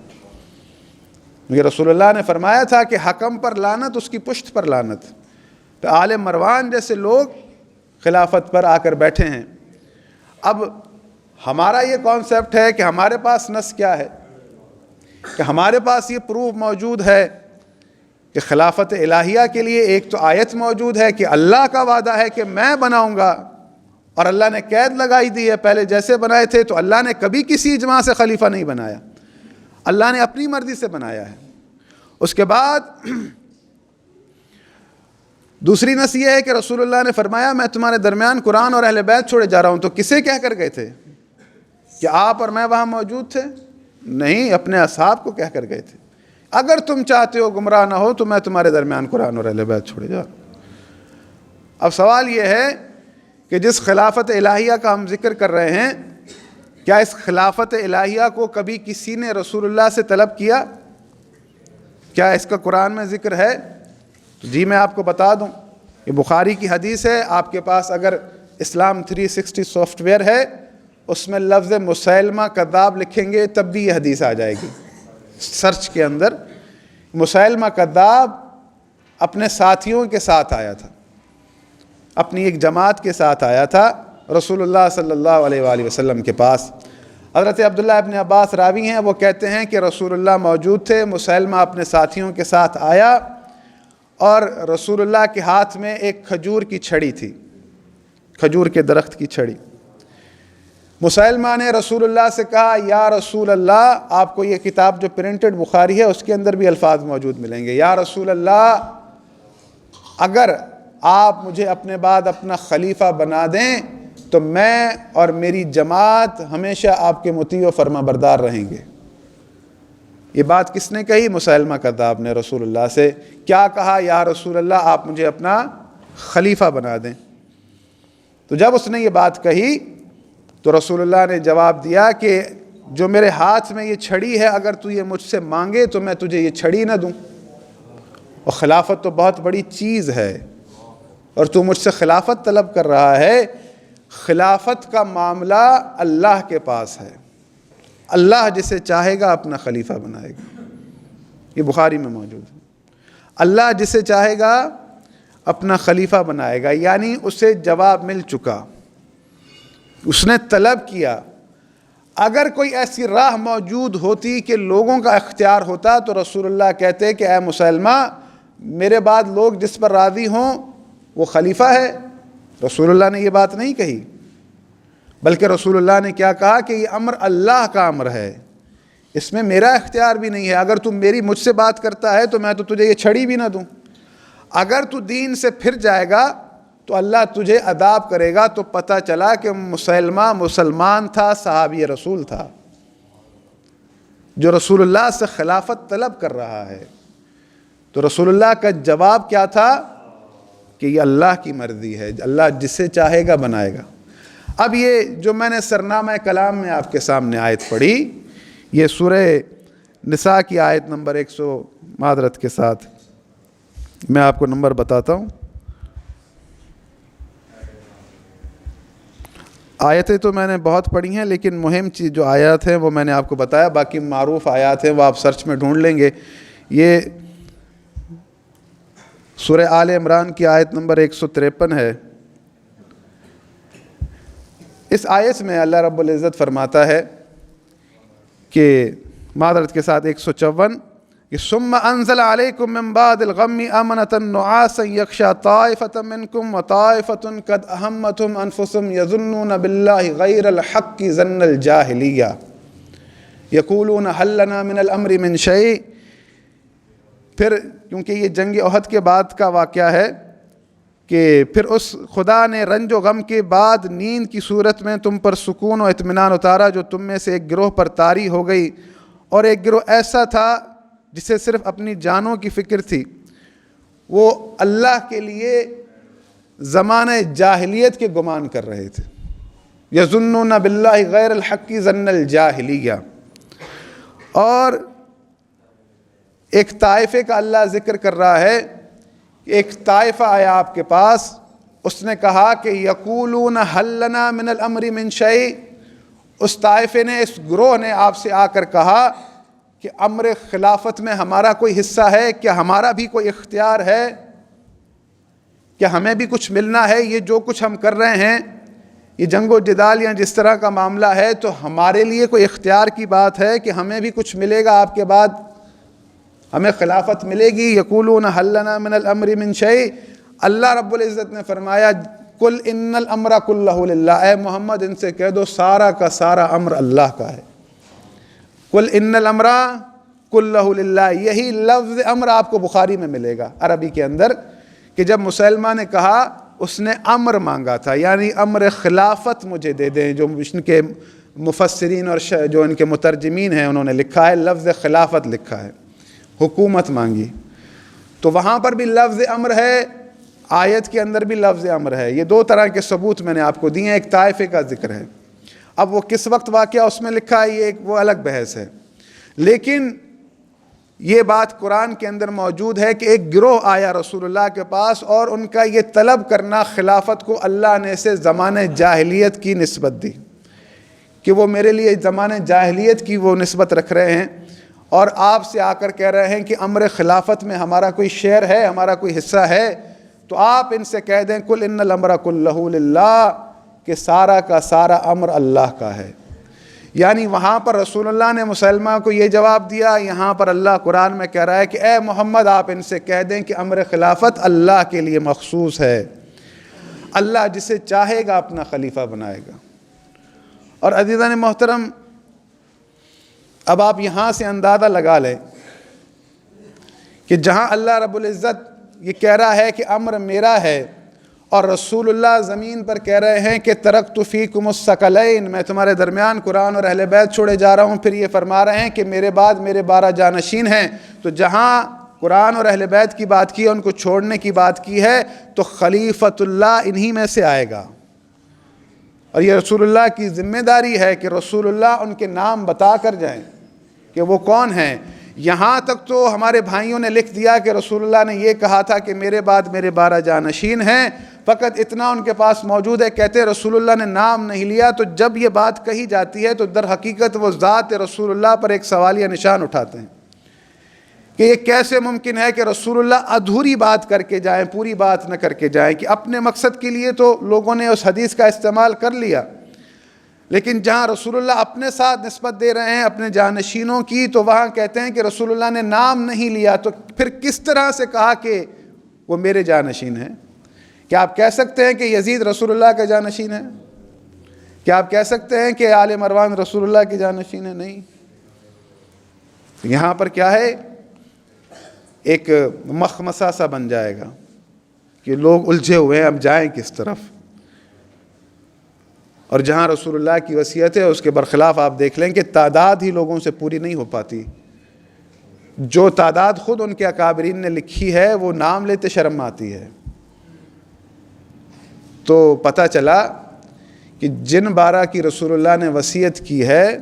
یہ رسول اللہ نے فرمایا تھا کہ حکم پر لعنت، اس کی پشت پر لعنت. تو آل مروان جیسے لوگ خلافت پر آ کر بیٹھے ہیں. اب ہمارا یہ کانسیپٹ ہے کہ ہمارے پاس نص کیا ہے، کہ ہمارے پاس یہ پروف موجود ہے کہ خلافت الہیہ کے لیے ایک تو آیت موجود ہے کہ اللہ کا وعدہ ہے کہ میں بناؤں گا، اور اللہ نے قید لگائی دی ہے پہلے جیسے بنائے تھے، تو اللہ نے کبھی کسی اجماع سے خلیفہ نہیں بنایا، اللہ نے اپنی مرضی سے بنایا ہے۔ اس کے بعد دوسری نص یہ ہے کہ رسول اللہ نے فرمایا میں تمہارے درمیان قرآن اور اہل بیت چھوڑے جا رہا ہوں۔ تو کسے کہہ کر گئے تھے؟ کہ آپ اور میں وہاں موجود تھے؟ نہیں، اپنے اصحاب کو کہہ کر گئے تھے، اگر تم چاہتے ہو گمراہ نہ ہو تو میں تمہارے درمیان قرآن اور اہل بیت چھوڑے جا رہا ہوں۔ اب سوال یہ ہے کہ جس خلافت الہیہ کا ہم ذکر کر رہے ہیں، کیا اس خلافت الہیہ کو کبھی کسی نے رسول اللہ سے طلب کیا؟ کیا اس کا قرآن میں ذکر ہے؟ تو جی میں آپ کو بتا دوں، یہ بخاری کی حدیث ہے، آپ کے پاس اگر اسلام 360 سافٹ ویئر ہے، اس میں لفظ مسیلمہ کذاب لکھیں گے تب بھی یہ حدیث آ جائے گی سرچ کے اندر۔ مسیلمہ کذاب اپنے ساتھیوں کے ساتھ آیا تھا، اپنی ایک جماعت کے ساتھ آیا تھا رسول اللہ صلی اللہ علیہ وآلہ وسلم کے پاس۔ حضرت عبداللہ ابن عباس راوی ہیں، وہ کہتے ہیں کہ رسول اللہ موجود تھے، مسیلمہ اپنے ساتھیوں کے ساتھ آیا، اور رسول اللہ کے ہاتھ میں ایک کھجور کی چھڑی تھی، کھجور کے درخت کی چھڑی۔ مسیلمہ نے رسول اللہ سے کہا یا رسول اللہ، آپ کو یہ کتاب جو پرنٹڈ بخاری ہے اس کے اندر بھی الفاظ موجود ملیں گے، یا رسول اللہ اگر آپ مجھے اپنے بعد اپنا خلیفہ بنا دیں تو میں اور میری جماعت ہمیشہ آپ کے مطیع و فرما بردار رہیں گے۔ یہ بات کس نے کہی؟ مسیلمہ کذاب نے رسول اللہ سے۔ کیا کہا؟ یا رسول اللہ آپ مجھے اپنا خلیفہ بنا دیں۔ تو جب اس نے یہ بات کہی تو رسول اللہ نے جواب دیا کہ جو میرے ہاتھ میں یہ چھڑی ہے، اگر تو یہ مجھ سے مانگے تو میں تجھے یہ چھڑی نہ دوں، اور خلافت تو بہت بڑی چیز ہے، اور تو مجھ سے خلافت طلب کر رہا ہے۔ خلافت کا معاملہ اللہ کے پاس ہے، اللہ جسے چاہے گا اپنا خلیفہ بنائے گا، یہ بخاری میں موجود ہے۔ اللہ جسے چاہے گا اپنا خلیفہ بنائے گا، یعنی اسے جواب مل چکا، اس نے طلب کیا۔ اگر کوئی ایسی راہ موجود ہوتی کہ لوگوں کا اختیار ہوتا تو رسول اللہ کہتے کہ اے مسلمہ، میرے بعد لوگ جس پر راضی ہوں وہ خلیفہ ہے۔ رسول اللہ نے یہ بات نہیں کہی، بلکہ رسول اللہ نے کیا کہا کہ یہ امر اللہ کا امر ہے، اس میں میرا اختیار بھی نہیں ہے۔ اگر تم مجھ سے بات کرتا ہے تو میں تو تجھے یہ چھڑی بھی نہ دوں۔ اگر تو دین سے پھر جائے گا تو اللہ تجھے عذاب کرے گا۔ تو پتہ چلا کہ مسلمہ مسلمان تھا، صحابی رسول تھا، جو رسول اللہ سے خلافت طلب کر رہا ہے۔ تو رسول اللہ کا جواب کیا تھا کہ یہ اللہ کی مرضی ہے، اللہ جسے چاہے گا بنائے گا۔ اب یہ جو میں نے سرنامہ کلام میں آپ کے سامنے آیت پڑھی، یہ سورہ نساء کی آیت نمبر 100، معذرت کے ساتھ میں آپ کو نمبر بتاتا ہوں۔ آیتیں تو میں نے بہت پڑھی ہیں، لیکن مہم چیز جو آیات ہیں وہ میں نے آپ کو بتایا، باقی معروف آیات ہیں وہ آپ سرچ میں ڈھونڈ لیں گے۔ یہ سورہ آل عمران کی آیت نمبر 153 ہے۔ اس آیت میں اللہ رب العزت فرماتا ہے کہ معذرت کے ساتھ 154 کہ ثم انزل علیکم من بعد الغم امنة نعاسا یغشی طائفة منکم وطائفة قد اہمتهم انفسهم یظنون باللہ غیر الحق ظن الجاہلیہ یقولون هل لنا من الامر من شیء۔ پھر کیونکہ یہ جنگ احد کے بعد کا واقعہ ہے کہ پھر اس خدا نے رنج و غم کے بعد نیند کی صورت میں تم پر سکون و اطمینان اتارا، جو تم میں سے ایک گروہ پر طاری ہو گئی، اور ایک گروہ ایسا تھا جسے صرف اپنی جانوں کی فکر تھی، وہ اللہ کے لیے زمانہ جاہلیت کے گمان کر رہے تھے۔ یظنون باللہ غیر الحق ظن الجاہلیہ۔ اور ایک طائفے کا اللہ ذکر کر رہا ہے، ایک طائفہ آیا آپ کے پاس، اس نے کہا کہ یقولون هل لنا من الامر من شیء۔ اس طائفے نے، اس گروہ نے آپ سے آ کر کہا کہ امر خلافت میں ہمارا کوئی حصہ ہے، کیا ہمارا بھی کوئی اختیار ہے، کیا ہمیں بھی کچھ ملنا ہے، یہ جو کچھ ہم کر رہے ہیں یہ جنگ و جدال یا جس طرح کا معاملہ ہے تو ہمارے لیے کوئی اختیار کی بات ہے کہ ہمیں بھی کچھ ملے گا آپ کے بعد، ہمیں خلافت ملے گی؟ یقولون حل لنا من الامر من شیء، اللہ رب العزت نے فرمایا قل ان الامر کلہ للہ، اے محمد ان سے کہہ دو سارا کا سارا امر اللہ کا ہے۔ قل ان الامر کلہ للہ، یہی لفظ امر آپ کو بخاری میں ملے گا عربی کے اندر، کہ جب مسلمہ نے کہا، اس نے امر مانگا تھا، یعنی امر خلافت مجھے دے دیں، جو ان کے مفسرین اور جو ان کے مترجمین ہیں انہوں نے لکھا ہے لفظ خلافت لکھا ہے، حکومت مانگی، تو وہاں پر بھی لفظ امر ہے، آیت کے اندر بھی لفظ امر ہے۔ یہ دو طرح کے ثبوت میں نے آپ کو دیے ہیں، ایک طائفے کا ذکر ہے، اب وہ کس وقت واقعہ اس میں لکھا ہے یہ وہ الگ بحث ہے، لیکن یہ بات قرآن کے اندر موجود ہے کہ ایک گروہ آیا رسول اللہ کے پاس اور ان کا یہ طلب کرنا خلافت کو اللہ نے اسے زمانہ جاہلیت کی نسبت دی، کہ وہ میرے لیے زمانہ جاہلیت کی وہ نسبت رکھ رہے ہیں، اور آپ سے آ کر کہہ رہے ہیں کہ امر خلافت میں ہمارا کوئی شیئر ہے، ہمارا کوئی حصہ ہے، تو آپ ان سے کہہ دیں قل ان الامر کلہ للہ، کہ سارا کا سارا امر اللہ کا ہے۔ یعنی وہاں پر رسول اللہ نے مسلمہ کو یہ جواب دیا، یہاں پر اللہ قرآن میں کہہ رہا ہے کہ اے محمد آپ ان سے کہہ دیں کہ امر خلافت اللہ کے لیے مخصوص ہے، اللہ جسے چاہے گا اپنا خلیفہ بنائے گا۔ اور عزیزان محترم، اب آپ یہاں سے اندازہ لگا لیں کہ جہاں اللہ رب العزت یہ کہہ رہا ہے کہ امر میرا ہے، اور رسول اللہ زمین پر کہہ رہے ہیں کہ ترکت فیکم الثقلین، میں تمہارے درمیان قرآن اور اہل بیت چھوڑے جا رہا ہوں، پھر یہ فرما رہے ہیں کہ میرے بعد میرے 12 جانشین ہیں، تو جہاں قرآن اور اہل بیت کی بات کی ہے، ان کو چھوڑنے کی بات کی ہے، تو خلیفۃ اللہ انہی میں سے آئے گا، اور یہ رسول اللہ کی ذمہ داری ہے کہ رسول اللہ ان کے نام بتا کر جائیں کہ وہ کون ہیں۔ یہاں تک تو ہمارے بھائیوں نے لکھ دیا کہ رسول اللہ نے یہ کہا تھا کہ میرے بعد میرے 12 جانشین ہیں، فقط اتنا ان کے پاس موجود ہے، کہتے ہیں رسول اللہ نے نام نہیں لیا، تو جب یہ بات کہی جاتی ہے تو در حقیقت وہ ذات رسول اللہ پر ایک سوالیہ نشان اٹھاتے ہیں کہ یہ کیسے ممکن ہے کہ رسول اللہ ادھوری بات کر کے جائیں، پوری بات نہ کر کے جائیں، کہ اپنے مقصد کے لیے تو لوگوں نے اس حدیث کا استعمال کر لیا، لیکن جہاں رسول اللہ اپنے ساتھ نسبت دے رہے ہیں اپنے جانشینوں کی، تو وہاں کہتے ہیں کہ رسول اللہ نے نام نہیں لیا، تو پھر کس طرح سے کہا کہ وہ میرے جانشین ہیں؟ کیا آپ کہہ سکتے ہیں کہ یزید رسول اللہ کا جانشین ہے؟ کیا آپ کہہ سکتے ہیں کہ آل مروان رسول اللہ کی جانشین ہے؟ نہیں۔ یہاں پر کیا ہے، ایک مخمصہ سا بن جائے گا کہ لوگ الجھے ہوئے ہیں اب جائیں کس طرف، اور جہاں رسول اللہ کی وصیت ہے اس کے برخلاف آپ دیکھ لیں کہ تعداد ہی لوگوں سے پوری نہیں ہو پاتی، جو تعداد خود ان کے اکابرین نے لکھی ہے وہ نام لیتے شرم آتی ہے۔ تو پتہ چلا کہ جن 12 کی رسول اللہ نے وصیت کی ہے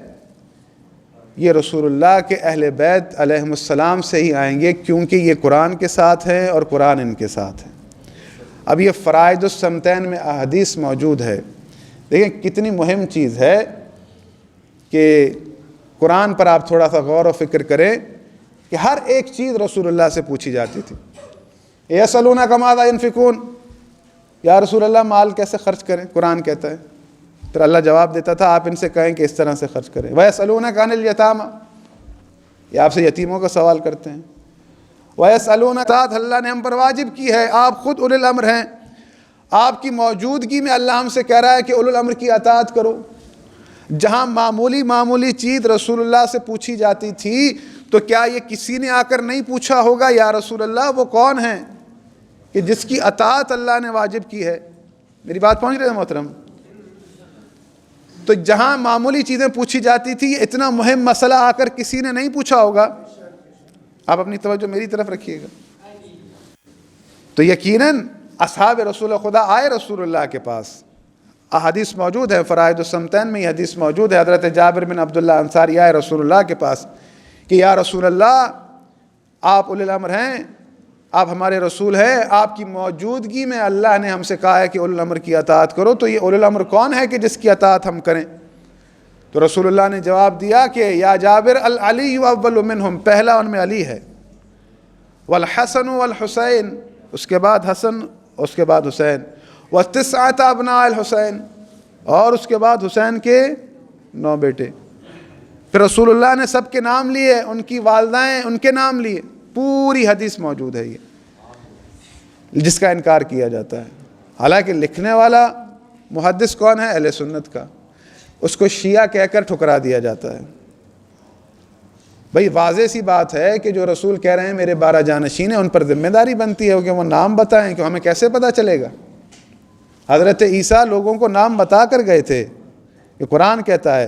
یہ رسول اللہ کے اہل بیت علیہم السلام سے ہی آئیں گے، کیونکہ یہ قرآن کے ساتھ ہے اور قرآن ان کے ساتھ ہے۔ اب یہ فرائض الصمتین میں احادیث موجود ہے، دیکھیں کتنی مہم چیز ہے کہ قرآن پر آپ تھوڑا سا غور و فکر کریں کہ ہر ایک چیز رسول اللہ سے پوچھی جاتی تھی۔ یسألونک ماذا ينفقون، یا رسول اللہ مال کیسے خرچ کریں، قرآن کہتا ہے، پھر اللہ جواب دیتا تھا آپ ان سے کہیں کہ اس طرح سے خرچ کریں۔ وَيَسْأَلُونَكَ عَنِ الْيَتَامَى، یہ آپ سے یتیموں کا سوال کرتے ہیں۔ وَيَسْأَلُونَكَ، اللہ نے ہم پر واجب کی ہے، آپ خود اولو الامر ہیں، آپ کی موجودگی میں اللہ ہم سے کہہ رہا ہے کہ اولو الامر کی اطاعت کرو۔ جہاں معمولی چیز رسول اللہ سے پوچھی جاتی تھی، تو کیا یہ کسی نے آ کر نہیں پوچھا ہوگا یا رسول اللہ وہ کون ہیں کہ جس کی اطاعت اللہ نے واجب کی ہے؟ میری بات پہنچ رہی ہے محترم؟ تو جہاں معمولی چیزیں پوچھی جاتی تھی، اتنا مہم مسئلہ آ کر کسی نے نہیں پوچھا ہوگا۔ آپ اپنی توجہ میری طرف رکھیے گا۔ تو یقیناً اصحاب رسول خدا آئے رسول اللہ کے پاس، احادیث موجود ہے، فرائض الصمتین میں یہ حدیث موجود ہے، حضرت جابر بن عبداللہ انصاری آئے رسول اللہ کے پاس کہ یا رسول اللہ آپ اولی الامر ہیں، آپ ہمارے رسول ہیں، آپ کی موجودگی میں اللہ نے ہم سے کہا ہے کہ اولی الامر کی اطاعت کرو، تو یہ اولی الامر کون ہے کہ جس کی اطاعت ہم کریں؟ تو رسول اللہ نے جواب دیا کہ یا جابر العلی اول منہم، پہلا ان میں علی ہے، والحسن والحسین، اس کے بعد حسن، اس کے بعد حسین، وتسعۃ ابناء الحسین، اور اس کے بعد حسین کے 9 بیٹے. پھر رسول اللہ نے سب کے نام لیے, ان کی والدائیں ان کے نام لیے. پوری حدیث موجود ہے یہ, جس کا انکار کیا جاتا ہے. حالانکہ لکھنے والا محدث کون ہے؟ اہل سنت کا. اس کو شیعہ کہہ کر ٹھکرا دیا جاتا ہے. بھئی واضح سی بات ہے کہ جو رسول کہہ رہے ہیں میرے 12 جانشین ہیں, ان پر ذمہ داری بنتی ہے کہ وہ نام بتائیں, کہ ہمیں کیسے پتہ چلے گا؟ حضرت عیسیٰ لوگوں کو نام بتا کر گئے تھے. کہ قرآن کہتا ہے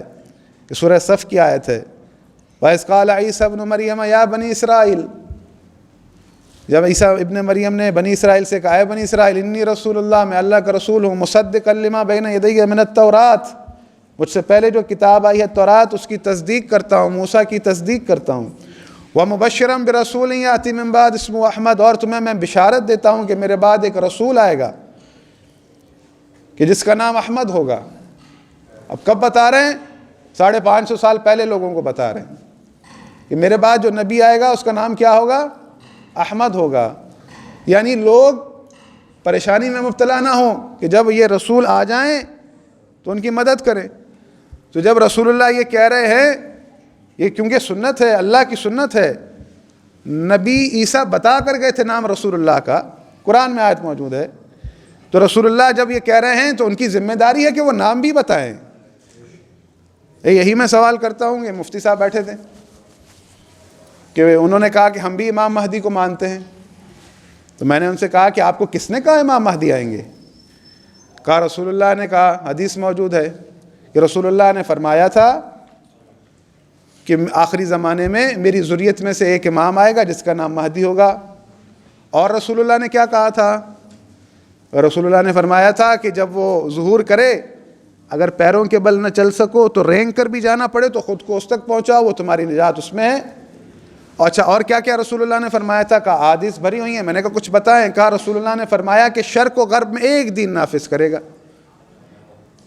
کہ سورہ صف کی آیت ہے, وَإِذْ قَالَ عِيسَى ابْنُ مَرْيَمَ يَا بَنِي إِسْرَائِيلَ, جب عیسیٰ ابن مریم نے بنی اسرائیل سے کہا, اے بنی اسرائیل انی رسول اللہ, میں اللہ کا رسول ہوں, مصدقا لما بین یدی من التوراۃ, مجھ سے پہلے جو کتاب آئی ہے تورات اس کی تصدیق کرتا ہوں, موسیٰ کی تصدیق کرتا ہوں. ومبشرا برسول یاتی من بعد اسمہ احمد, اور تمہیں میں بشارت دیتا ہوں کہ میرے بعد ایک رسول آئے گا کہ جس کا نام احمد ہوگا. اب کب بتا رہے ہیں؟ 550 سال پہلے لوگوں کو بتا رہے ہیں کہ میرے بعد جو نبی آئے گا اس کا نام کیا ہوگا؟ احمد ہوگا. یعنی لوگ پریشانی میں مبتلا نہ ہوں کہ جب یہ رسول آ جائیں تو ان کی مدد کریں. تو جب رسول اللہ یہ کہہ رہے ہیں, یہ کیونکہ سنت ہے, اللہ کی سنت ہے, نبی عیسیٰ بتا کر گئے تھے نام رسول اللہ کا, قرآن میں آیت موجود ہے, تو رسول اللہ جب یہ کہہ رہے ہیں تو ان کی ذمہ داری ہے کہ وہ نام بھی بتائیں. یہی میں سوال کرتا ہوں کہ مفتی صاحب بیٹھے تھے کہ انہوں نے کہا کہ ہم بھی امام مہدی کو مانتے ہیں. تو میں نے ان سے کہا کہ آپ کو کس نے کہا امام مہدی آئیں گے؟ کہا رسول اللہ نے کہا, حدیث موجود ہے کہ رسول اللہ نے فرمایا تھا کہ آخری زمانے میں میری ذریت میں سے ایک امام آئے گا جس کا نام مہدی ہوگا. اور رسول اللہ نے کیا کہا تھا؟ رسول اللہ نے فرمایا تھا کہ جب وہ ظہور کرے, اگر پیروں کے بل نہ چل سکو تو رینگ کر بھی جانا پڑے تو خود کو اس تک پہنچاؤ, وہ تمہاری نجات اس میں ہے. اچھا, اور کیا کیا رسول اللہ نے فرمایا تھا؟ کہا احادیث بھری ہوئی ہیں. میں نے کہا کچھ بتائیں. کہا رسول اللہ نے فرمایا کہ شرق و غرب میں ایک دین نافذ کرے گا,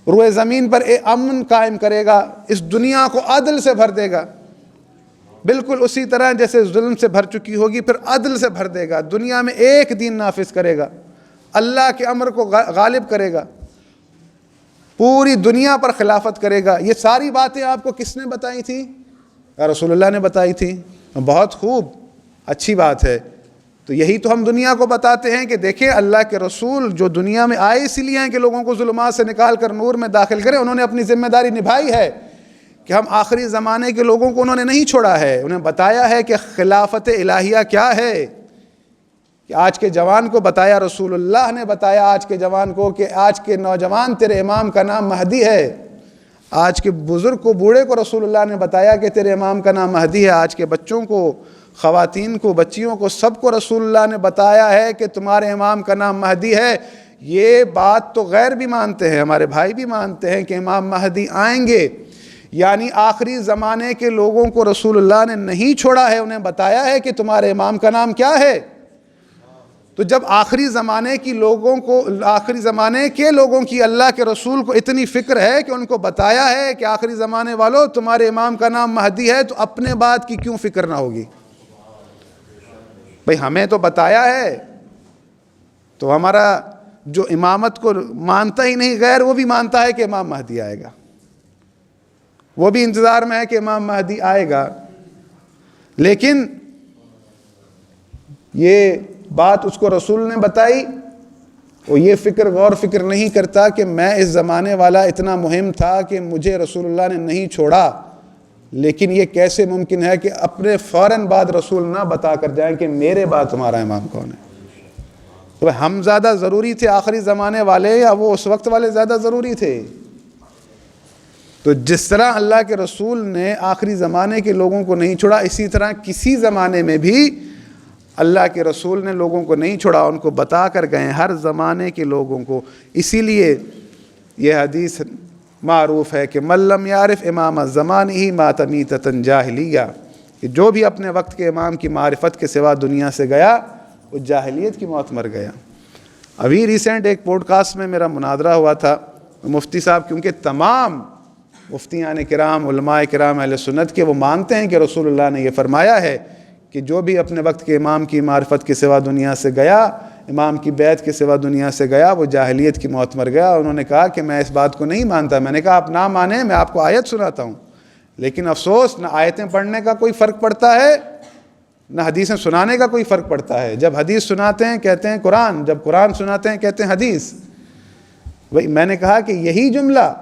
روئے زمین پر امن قائم کرے گا, اس دنیا کو عدل سے بھر دے گا, بالکل اسی طرح جیسے ظلم سے بھر چکی ہوگی پھر عدل سے بھر دے گا. دنیا میں ایک دین نافذ کرے گا, اللہ کے امر کو غالب کرے گا, پوری دنیا پر خلافت کرے گا. یہ ساری باتیں آپ کو کس نے بتائی تھی؟ رسول اللہ نے بتائی تھی. بہت خوب, اچھی بات ہے. تو یہی تو ہم دنیا کو بتاتے ہیں کہ دیکھیں اللہ کے رسول جو دنیا میں آئے اسی لیے ہیں کہ لوگوں کو ظلمات سے نکال کر نور میں داخل کریں. انہوں نے اپنی ذمہ داری نبھائی ہے کہ ہم آخری زمانے کے لوگوں کو انہوں نے نہیں چھوڑا ہے, انہیں بتایا ہے کہ خلافت الہیہ کیا ہے. کہ آج کے جوان کو بتایا, رسول اللہ نے بتایا آج کے جوان کو کہ آج کے نوجوان تیرے امام کا نام مہدی ہے. آج کے بزرگ کو, بوڑھے کو رسول اللہ نے بتایا کہ تیرے امام کا نام مہدی ہے. آج کے بچوں کو, خواتین کو, بچیوں کو, سب کو رسول اللہ نے بتایا ہے کہ تمہارے امام کا نام مہدی ہے. یہ بات تو غیر بھی مانتے ہیں, ہمارے بھائی بھی مانتے ہیں کہ امام مہدی آئیں گے. یعنی آخری زمانے کے لوگوں کو رسول اللہ نے نہیں چھوڑا ہے, انہیں بتایا ہے کہ تمہارے امام کا نام کیا ہے. تو جب آخری زمانے کے لوگوں کی اللہ کے رسول کو اتنی فکر ہے کہ ان کو بتایا ہے کہ آخری زمانے والوں تمہارے امام کا نام مہدی ہے, تو اپنے بات کی کیوں فکر نہ ہوگی؟ بھئی ہمیں تو بتایا ہے, تو ہمارا جو امامت کو مانتا ہی نہیں غیر, وہ بھی مانتا ہے کہ امام مہدی آئے گا, وہ بھی انتظار میں ہے کہ امام مہدی آئے گا. لیکن یہ بات اس کو رسول نے بتائی, وہ یہ غور فکر نہیں کرتا کہ میں اس زمانے والا اتنا مہم تھا کہ مجھے رسول اللہ نے نہیں چھوڑا. لیکن یہ کیسے ممکن ہے کہ اپنے فوراً بعد رسول نہ بتا کر جائیں کہ میرے بعد تمہارا امام کون ہے؟ تو ہم زیادہ ضروری تھے آخری زمانے والے, یا وہ اس وقت والے زیادہ ضروری تھے؟ تو جس طرح اللہ کے رسول نے آخری زمانے کے لوگوں کو نہیں چھوڑا, اسی طرح کسی زمانے میں بھی اللہ کے رسول نے لوگوں کو نہیں چھوڑا, ان کو بتا کر گئے ہر زمانے کے لوگوں کو. اسی لیے یہ حدیث معروف ہے کہ من لم یعرف امام زمانہ مات میتۃ جاہلیہ, کہ جو بھی اپنے وقت کے امام کی معرفت کے سوا دنیا سے گیا وہ جاہلیت کی موت مر گیا. ابھی ریسنٹ ایک پوڈ کاسٹ میں میرا مناظرہ ہوا تھا, مفتی صاحب, کیونکہ تمام مفتیان کرام, علماء کرام اہل سنت کے, وہ مانتے ہیں کہ رسول اللہ نے یہ فرمایا ہے کہ جو بھی اپنے وقت کے امام کی معرفت کے سوا دنیا سے گیا امام کی بیعت کے سوا دنیا سے گیا، وہ جاہلیت کی موت مر گیا۔ انہوں نے کہا کہ میں اس بات کو نہیں مانتا۔ میں نے کہا آپ نہ مانیں، میں آپ کو آیت سناتا ہوں، لیکن افسوس نہ آیتیں پڑھنے کا کوئی فرق پڑتا ہے نہ حدیثیں سنانے کا کوئی فرق پڑتا ہے۔ جب حدیث سناتے ہیں کہتے ہیں قرآن، جب قرآن سناتے ہیں کہتے ہیں حدیث۔ وہی میں نے کہا کہ یہی جملہ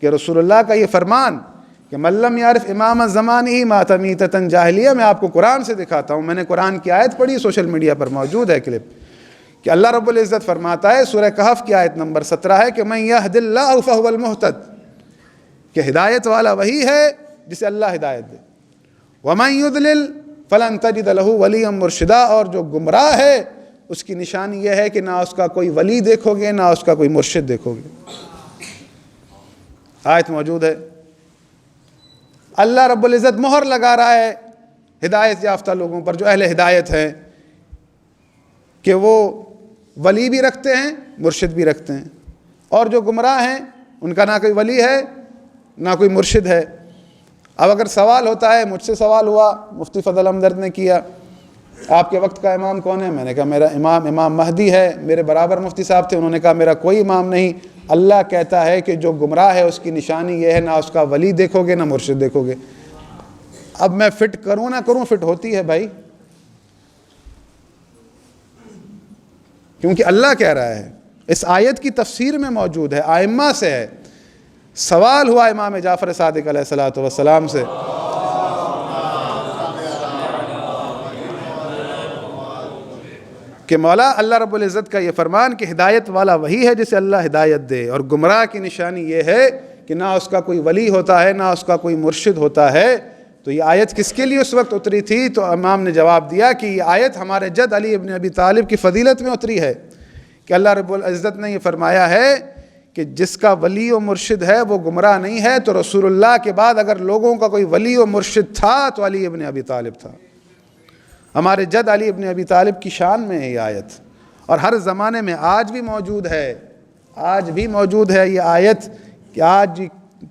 کہ رسول اللہ کا یہ فرمان کہ من لم یعرف امام زمانہ مات میتۃ جاہلیہ، میں آپ کو قرآن سے دکھاتا ہوں۔ میں نے قرآن کی آیت پڑھی، سوشل میڈیا پر موجود ہے کلپ، کہ اللہ رب العزت فرماتا ہے سورہ کہف کی آیت نمبر 17 ہے کہ من یہد اللہ فہو المہتد، کہ ہدایت والا وہی ہے جسے اللہ ہدایت دے، ومن یضلل فلن تجد لہ ولیا مرشدا، اور جو گمراہ ہے اس کی نشانی یہ ہے کہ نہ اس کا کوئی ولی دیکھو گے نہ اس کا کوئی مرشد دیکھو گے۔ آیت موجود ہے۔ اللہ رب العزت مہر لگا رہا ہے ہدایت یافتہ لوگوں پر جو اہل ہدایت ہیں، کہ وہ ولی بھی رکھتے ہیں مرشد بھی رکھتے ہیں، اور جو گمراہ ہیں ان کا نہ کوئی ولی ہے نہ کوئی مرشد ہے۔ اب اگر سوال ہوتا ہے، مجھ سے سوال ہوا، مفتی فضل ہمدرد نے کیا، آپ کے وقت کا امام کون ہے؟ میں نے کہا میرا امام مہدی ہے۔ میرے برابر مفتی صاحب تھے، انہوں نے کہا میرا کوئی امام نہیں، اللہ کہتا ہے کہ جو گمراہ ہے اس کی نشانی یہ ہے نہ اس کا ولی دیکھو گے نہ مرشد دیکھو گے۔ اب میں فٹ کروں نہ کروں، فٹ ہوتی ہے بھائی، کیونکہ اللہ کہہ رہا ہے، اس آیت کی تفسیر میں موجود ہے، ائمہ سے ہے۔ سوال ہوا امام جعفر صادق علیہ الصلوۃ والسلام سے، کہ مولا اللہ رب العزت کا یہ فرمان کہ ہدایت والا وہی ہے جسے اللہ ہدایت دے، اور گمراہ کی نشانی یہ ہے کہ نہ اس کا کوئی ولی ہوتا ہے نہ اس کا کوئی مرشد ہوتا ہے، تو یہ آیت کس کے لیے اس وقت اتری تھی؟ تو امام نے جواب دیا کہ یہ آیت ہمارے جد علی ابن ابی طالب کی فضیلت میں اتری ہے، کہ اللہ رب العزت نے یہ فرمایا ہے کہ جس کا ولی و مرشد ہے وہ گمراہ نہیں ہے۔ تو رسول اللہ کے بعد اگر لوگوں کا کوئی ولی و مرشد تھا تو علی ابن ابی طالب تھا۔ ہمارے جد علی ابن ابی طالب کی شان میں ہے یہ آیت، اور ہر زمانے میں آج بھی موجود ہے، آج بھی موجود ہے یہ آیت، کہ آج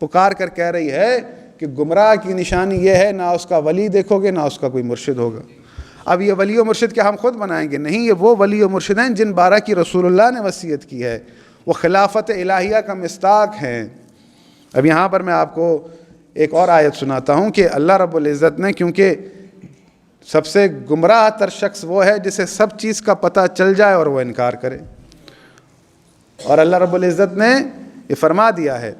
پکار کر کہہ رہی ہے کہ گمراہ کی نشانی یہ ہے نہ اس کا ولی دیکھو گے نہ اس کا کوئی مرشد ہوگا۔ اب یہ ولی و مرشد کیا ہم خود بنائیں گے؟ نہیں، یہ وہ ولی و مرشد ہیں جن 12 کی رسول اللہ نے وصیت کی ہے، وہ خلافت الہیہ کا مصداق ہیں۔ اب یہاں پر میں آپ کو ایک اور آیت سناتا ہوں کہ اللہ رب العزت نے، کیونکہ سب سے گمراہ تر شخص وہ ہے جسے سب چیز کا پتہ چل جائے اور وہ انکار کرے، اور اللہ رب العزت نے یہ فرما دیا ہے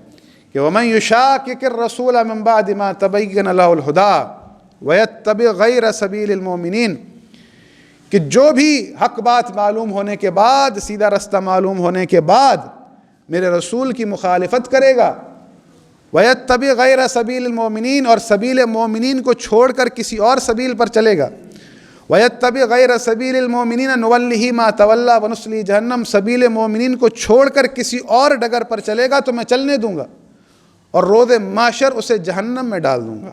کہ وَمَن يُشَاقِقِ الرَّسُولَ مِن بَعْدِ مَا تَبَيَّنَ لَهُ الْهُدَىٰ وَيَتَّبِعْ غَيْرَ سَبِيلِ الْمُؤْمِنِينَ، کہ جو بھی حق بات معلوم ہونے کے بعد، سیدھا رستہ معلوم ہونے کے بعد میرے رسول کی مخالفت کرے گا، وَيَتَّبِعْ غَيْرَ سَبِيلِ الْمُؤْمِنِينَ، اور سبیل مومنین کو چھوڑ کر کسی اور سبیل پر چلے گا، وَيَتَّبِعْ غَيْرَ سَبِيلِ الْمُؤْمِنِينَ نُوَلِّهِ مَا تَوَلَّىٰ وَنُصْلِهِ جَهَنَّمَ، سبیل مومنین کو چھوڑ کر کسی اور ڈگر پر چلے گا تو میں چلنے دوں گا اور روز محشر اسے جہنم میں ڈال دوں گا،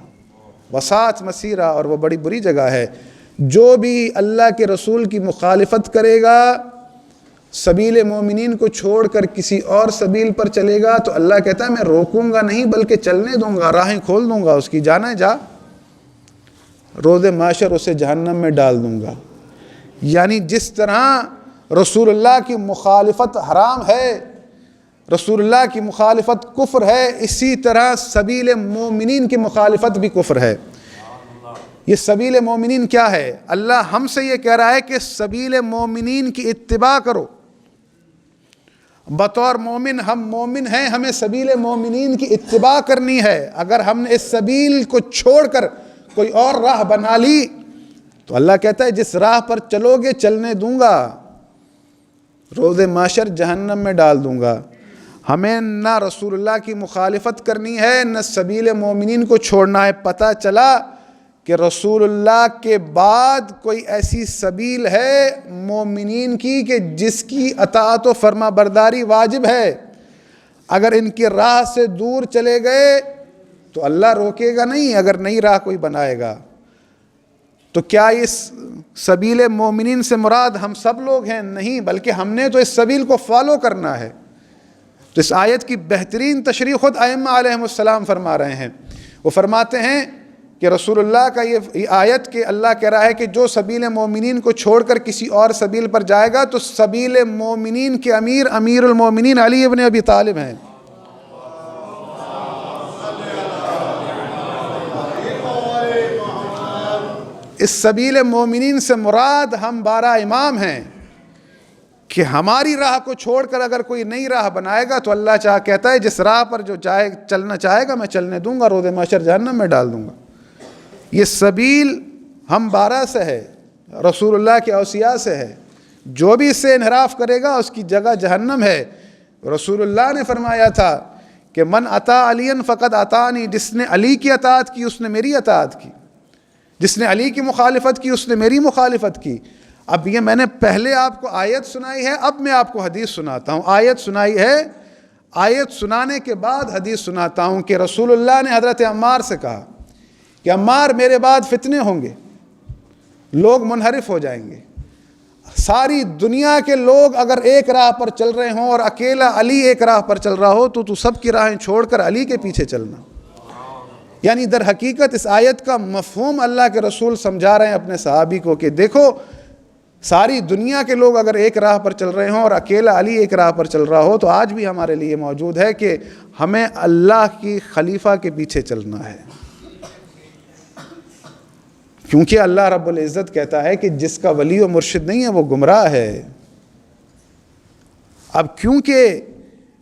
وساعت مسیرہ، اور وہ بڑی بری جگہ ہے۔ جو بھی اللہ کے رسول کی مخالفت کرے گا، سبیل مومنین کو چھوڑ کر کسی اور سبیل پر چلے گا، تو اللہ کہتا ہے میں روکوں گا نہیں بلکہ چلنے دوں گا، راہیں کھول دوں گا اس کی، جانا جا، روز محشر اسے جہنم میں ڈال دوں گا۔ یعنی جس طرح رسول اللہ کی مخالفت حرام ہے، رسول اللہ کی مخالفت کفر ہے، اسی طرح سبیل مومنین کی مخالفت بھی کفر ہے۔ یہ سبیل مومنین کیا ہے؟ اللہ ہم سے یہ کہہ رہا ہے کہ سبیل مومنین کی اتباع کرو۔ بطور مومن، ہم مومن ہیں، ہمیں سبیل مومنین کی اتباع کرنی ہے۔ اگر ہم نے اس سبیل کو چھوڑ کر کوئی اور راہ بنا لی تو اللہ کہتا ہے جس راہ پر چلو گے چلنے دوں گا، روز محشر جہنم میں ڈال دوں گا۔ ہمیں نہ رسول اللہ کی مخالفت کرنی ہے نہ سبیل مومنین کو چھوڑنا ہے۔ پتہ چلا کہ رسول اللہ کے بعد کوئی ایسی سبیل ہے مومنین کی کہ جس کی اطاعت و فرما برداری واجب ہے، اگر ان کی راہ سے دور چلے گئے تو اللہ روکے گا نہیں اگر نئی راہ کوئی بنائے گا۔ تو کیا اس سبیل مومنین سے مراد ہم سب لوگ ہیں؟ نہیں، بلکہ ہم نے تو اس سبیل کو فالو کرنا ہے۔ تو اس آیت کی بہترین تشریح خود ائمہ علیہم السلام فرما رہے ہیں۔ وہ فرماتے ہیں کہ رسول اللہ کا یہ آیت کہ اللہ کہہ رہا ہے کہ جو سبیل مومنین کو چھوڑ کر کسی اور سبیل پر جائے گا تو سبیل مومنین کے امیر المومنین علی ابن ابی طالب ہیں۔ اس سبیل مومنین سے مراد ہم 12 امام ہیں کہ ہماری راہ کو چھوڑ کر اگر کوئی نئی راہ بنائے گا تو اللہ کہتا ہے جس راہ پر جو چلنا چاہے گا میں چلنے دوں گا، روز محشر جہنم میں ڈال دوں گا۔ یہ سبیل ہم 12 سے ہے، رسول اللہ کے اوصیاء سے ہے، جو بھی اس سے انحراف کرے گا اس کی جگہ جہنم ہے۔ رسول اللہ نے فرمایا تھا کہ من اطاع علی فقد اطاعنی، جس نے علی کی اطاعت کی اس نے میری اطاعت کی، جس نے علی کی مخالفت کی اس نے میری مخالفت کی۔ اب یہ میں نے پہلے آپ کو آیت سنائی ہے، اب میں آپ کو حدیث سناتا ہوں۔ آیت سنائی ہے، آیت سنانے کے بعد حدیث سناتا ہوں کہ رسول اللہ نے حضرت عمار سے کہا کہ عمار میرے بعد فتنے ہوں گے، لوگ منحرف ہو جائیں گے، ساری دنیا کے لوگ اگر ایک راہ پر چل رہے ہوں اور اکیلا علی ایک راہ پر چل رہا ہو تو سب کی راہیں چھوڑ کر علی کے پیچھے چلنا۔ یعنی در حقیقت اس آیت کا مفہوم اللہ کے رسول سمجھا رہے ہیں اپنے صحابی کو کہ دیکھو ساری دنیا کے لوگ اگر ایک راہ پر چل رہے ہوں اور اکیلا علی ایک راہ پر چل رہا ہو تو آج بھی ہمارے لیے موجود ہے کہ ہمیں اللہ کی خلیفہ کے پیچھے چلنا ہے، کیونکہ اللہ رب العزت کہتا ہے کہ جس کا ولی و مرشد نہیں ہے وہ گمراہ ہے۔ اب کیونکہ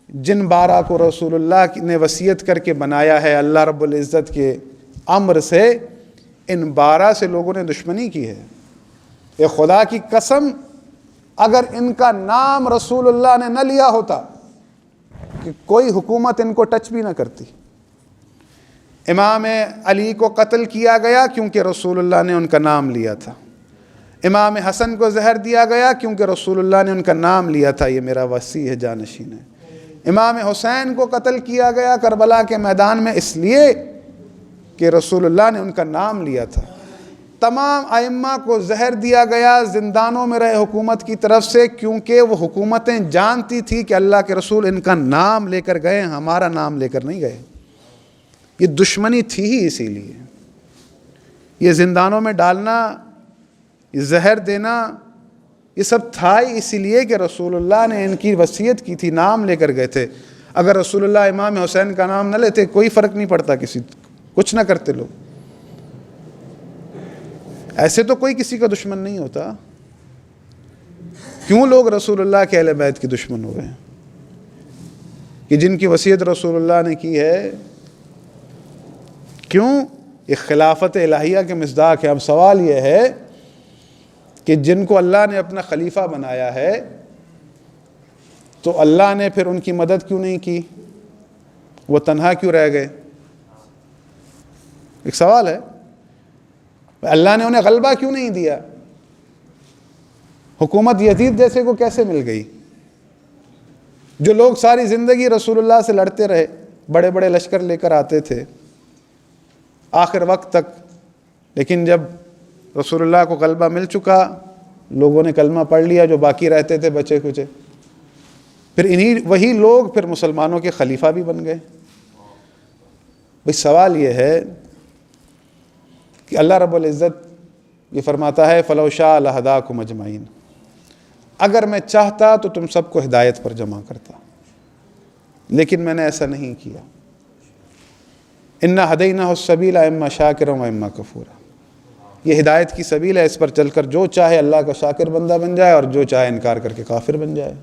جن 12 کو رسول اللہ نے وصیت کر کے بنایا ہے اللہ رب العزت کے امر سے، ان 12 سے لوگوں نے دشمنی کی ہے۔ یہ خدا کی قسم اگر ان کا نام رسول اللہ نے نہ لیا ہوتا کہ کوئی حکومت ان کو ٹچ بھی نہ کرتی۔ امام علی کو قتل کیا گیا کیونکہ رسول اللہ نے ان کا نام لیا تھا، امام حسن کو زہر دیا گیا کیونکہ رسول اللہ نے ان کا نام لیا تھا، یہ میرا وصی ہے جانشین ہے۔ امام حسین کو قتل کیا گیا کربلا کے میدان میں اس لیے کہ رسول اللہ نے ان کا نام لیا تھا۔ تمام ائمہ کو زہر دیا گیا زندانوں میں رہے حکومت کی طرف سے کیونکہ وہ حکومتیں جانتی تھی کہ اللہ کے رسول ان کا نام لے کر گئے، ہمارا نام لے کر نہیں گئے۔ یہ دشمنی تھی ہی اسی لیے، یہ زندانوں میں ڈالنا، یہ زہر دینا، یہ سب تھا ہی اسی لیے کہ رسول اللہ نے ان کی وصیت کی تھی، نام لے کر گئے تھے۔ اگر رسول اللہ امام حسین کا نام نہ لیتے کوئی فرق نہیں پڑتا، کچھ نہ کرتے لوگ، ایسے تو کوئی کسی کا دشمن نہیں ہوتا۔ کیوں لوگ رسول اللہ کے اہل بیت کے دشمن ہو گئے کہ جن کی وصیت رسول اللہ نے کی ہے؟ کیوں؟ یہ خلافت الہیہ کے مصداق ہے۔ اب سوال یہ ہے کہ جن کو اللہ نے اپنا خلیفہ بنایا ہے تو اللہ نے پھر ان کی مدد کیوں نہیں کی؟ وہ تنہا کیوں رہ گئے؟ ایک سوال ہے۔ اللہ نے انہیں غلبہ کیوں نہیں دیا؟ حکومت یزید جیسے کو کیسے مل گئی؟ جو لوگ ساری زندگی رسول اللہ سے لڑتے رہے، بڑے بڑے لشکر لے کر آتے تھے آخر وقت تک، لیکن جب رسول اللہ کو غلبہ مل چکا لوگوں نے کلمہ پڑھ لیا، جو باقی رہتے تھے بچے کچے، پھر وہی لوگ پھر مسلمانوں کے خلیفہ بھی بن گئے۔ بھئی سوال یہ ہے کہ اللہ رب العزت یہ فرماتا ہے فَلَوْ شَاءَ لَهَدَاكُمْ أَجْمَعِينَ، اگر میں چاہتا تو تم سب کو ہدایت پر جمع کرتا، لیکن میں نے ایسا نہیں کیا۔ إِنَّا هَدَيْنَاهُ السَّبِيلَ إِمَّا شَاكِرًا وَإِمَّا كَفُورًا، یہ ہدایت کی سبیل ہے، اس پر چل کر جو چاہے اللہ کا شاکر بندہ بن جائے اور جو چاہے انکار کر کے کافر بن جائے۔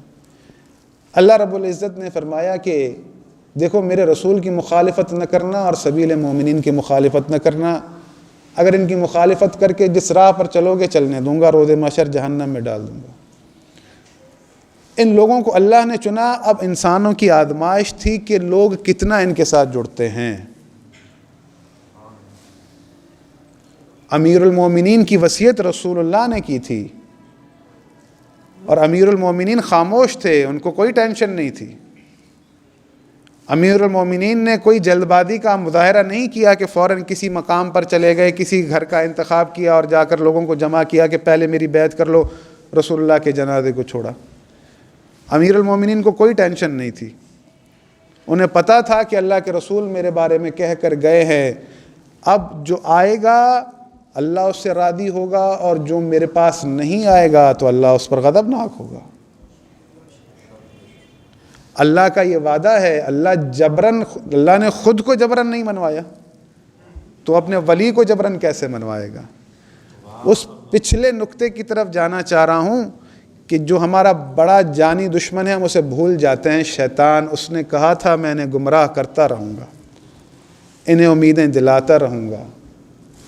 اللہ رب العزت نے فرمایا کہ دیکھو میرے رسول کی مخالفت نہ کرنا اور سبیل مومنین کی مخالفت نہ کرنا، اگر ان کی مخالفت کر کے جس راہ پر چلو گے چلنے دوں گا، روز محشر جہنم میں ڈال دوں گا۔ ان لوگوں کو اللہ نے چنا۔ اب انسانوں کی آزمائش تھی کہ لوگ کتنا ان کے ساتھ جڑتے ہیں۔ امیر المومنین کی وصیت رسول اللہ نے کی تھی اور امیر المومنین خاموش تھے، ان کو کوئی ٹینشن نہیں تھی۔ امیر المومنین نے کوئی جلد بازی کا مظاہرہ نہیں کیا کہ فوراً کسی مقام پر چلے گئے، کسی گھر کا انتخاب کیا اور جا کر لوگوں کو جمع کیا کہ پہلے میری بیعت کر لو، رسول اللہ کے جنازے کو چھوڑا۔ امیر المومنین کو کوئی ٹینشن نہیں تھی، انہیں پتہ تھا کہ اللہ کے رسول میرے بارے میں کہہ کر گئے ہیں اب جو آئے گا اللہ اس سے راضی ہوگا، اور جو میرے پاس نہیں آئے گا تو اللہ اس پر غضبناک ہوگا۔ اللہ کا یہ وعدہ ہے، اللہ نے خود کو جبرن نہیں منوایا تو اپنے ولی کو جبرن کیسے منوائے گا؟ اس پچھلے نقطے کی طرف جانا چاہ رہا ہوں کہ جو ہمارا بڑا جانی دشمن ہے ہم اسے بھول جاتے ہیں، شیطان۔ اس نے کہا تھا میں انہیں گمراہ کرتا رہوں گا، انہیں امیدیں دلاتا رہوں گا۔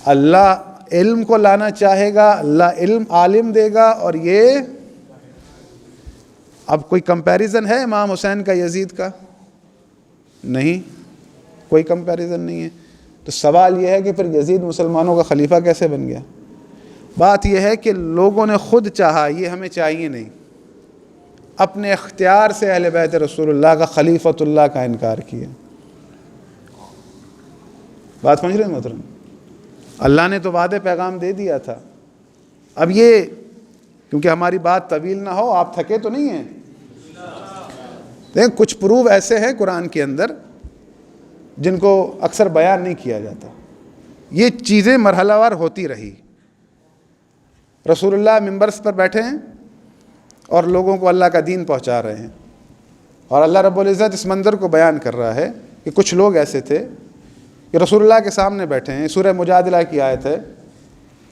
اللہ علم کو لانا چاہے گا، اللہ عالم دے گا، اور یہ اب کوئی کمپیریزن ہے امام حسین کا یزید کا؟ نہیں، کوئی کمپیریزن نہیں ہے۔ تو سوال یہ ہے کہ پھر یزید مسلمانوں کا خلیفہ کیسے بن گیا؟ بات یہ ہے کہ لوگوں نے خود چاہا، یہ ہمیں چاہیے نہیں، اپنے اختیار سے اہل بیت رسول اللہ کا خلیفۃ اللہ کا انکار کیا۔ بات سمجھ رہے ہیں محترم؟ اللہ نے تو وعدے پیغام دے دیا تھا۔ اب یہ کیونکہ ہماری بات طویل نہ ہو، آپ تھکے تو نہیں ہیں؟ دیکھیں کچھ پروف ایسے ہیں قرآن کے اندر جن کو اکثر بیان نہیں کیا جاتا۔ یہ چیزیں مرحلہ وار ہوتی رہی۔ رسول اللہ ممبرس پر بیٹھے ہیں اور لوگوں کو اللہ کا دین پہنچا رہے ہیں، اور اللہ رب العزت اس منظر کو بیان کر رہا ہے کہ کچھ لوگ ایسے تھے کہ رسول اللہ کے سامنے بیٹھے ہیں۔ سورہ مجادلہ کی آیت ہے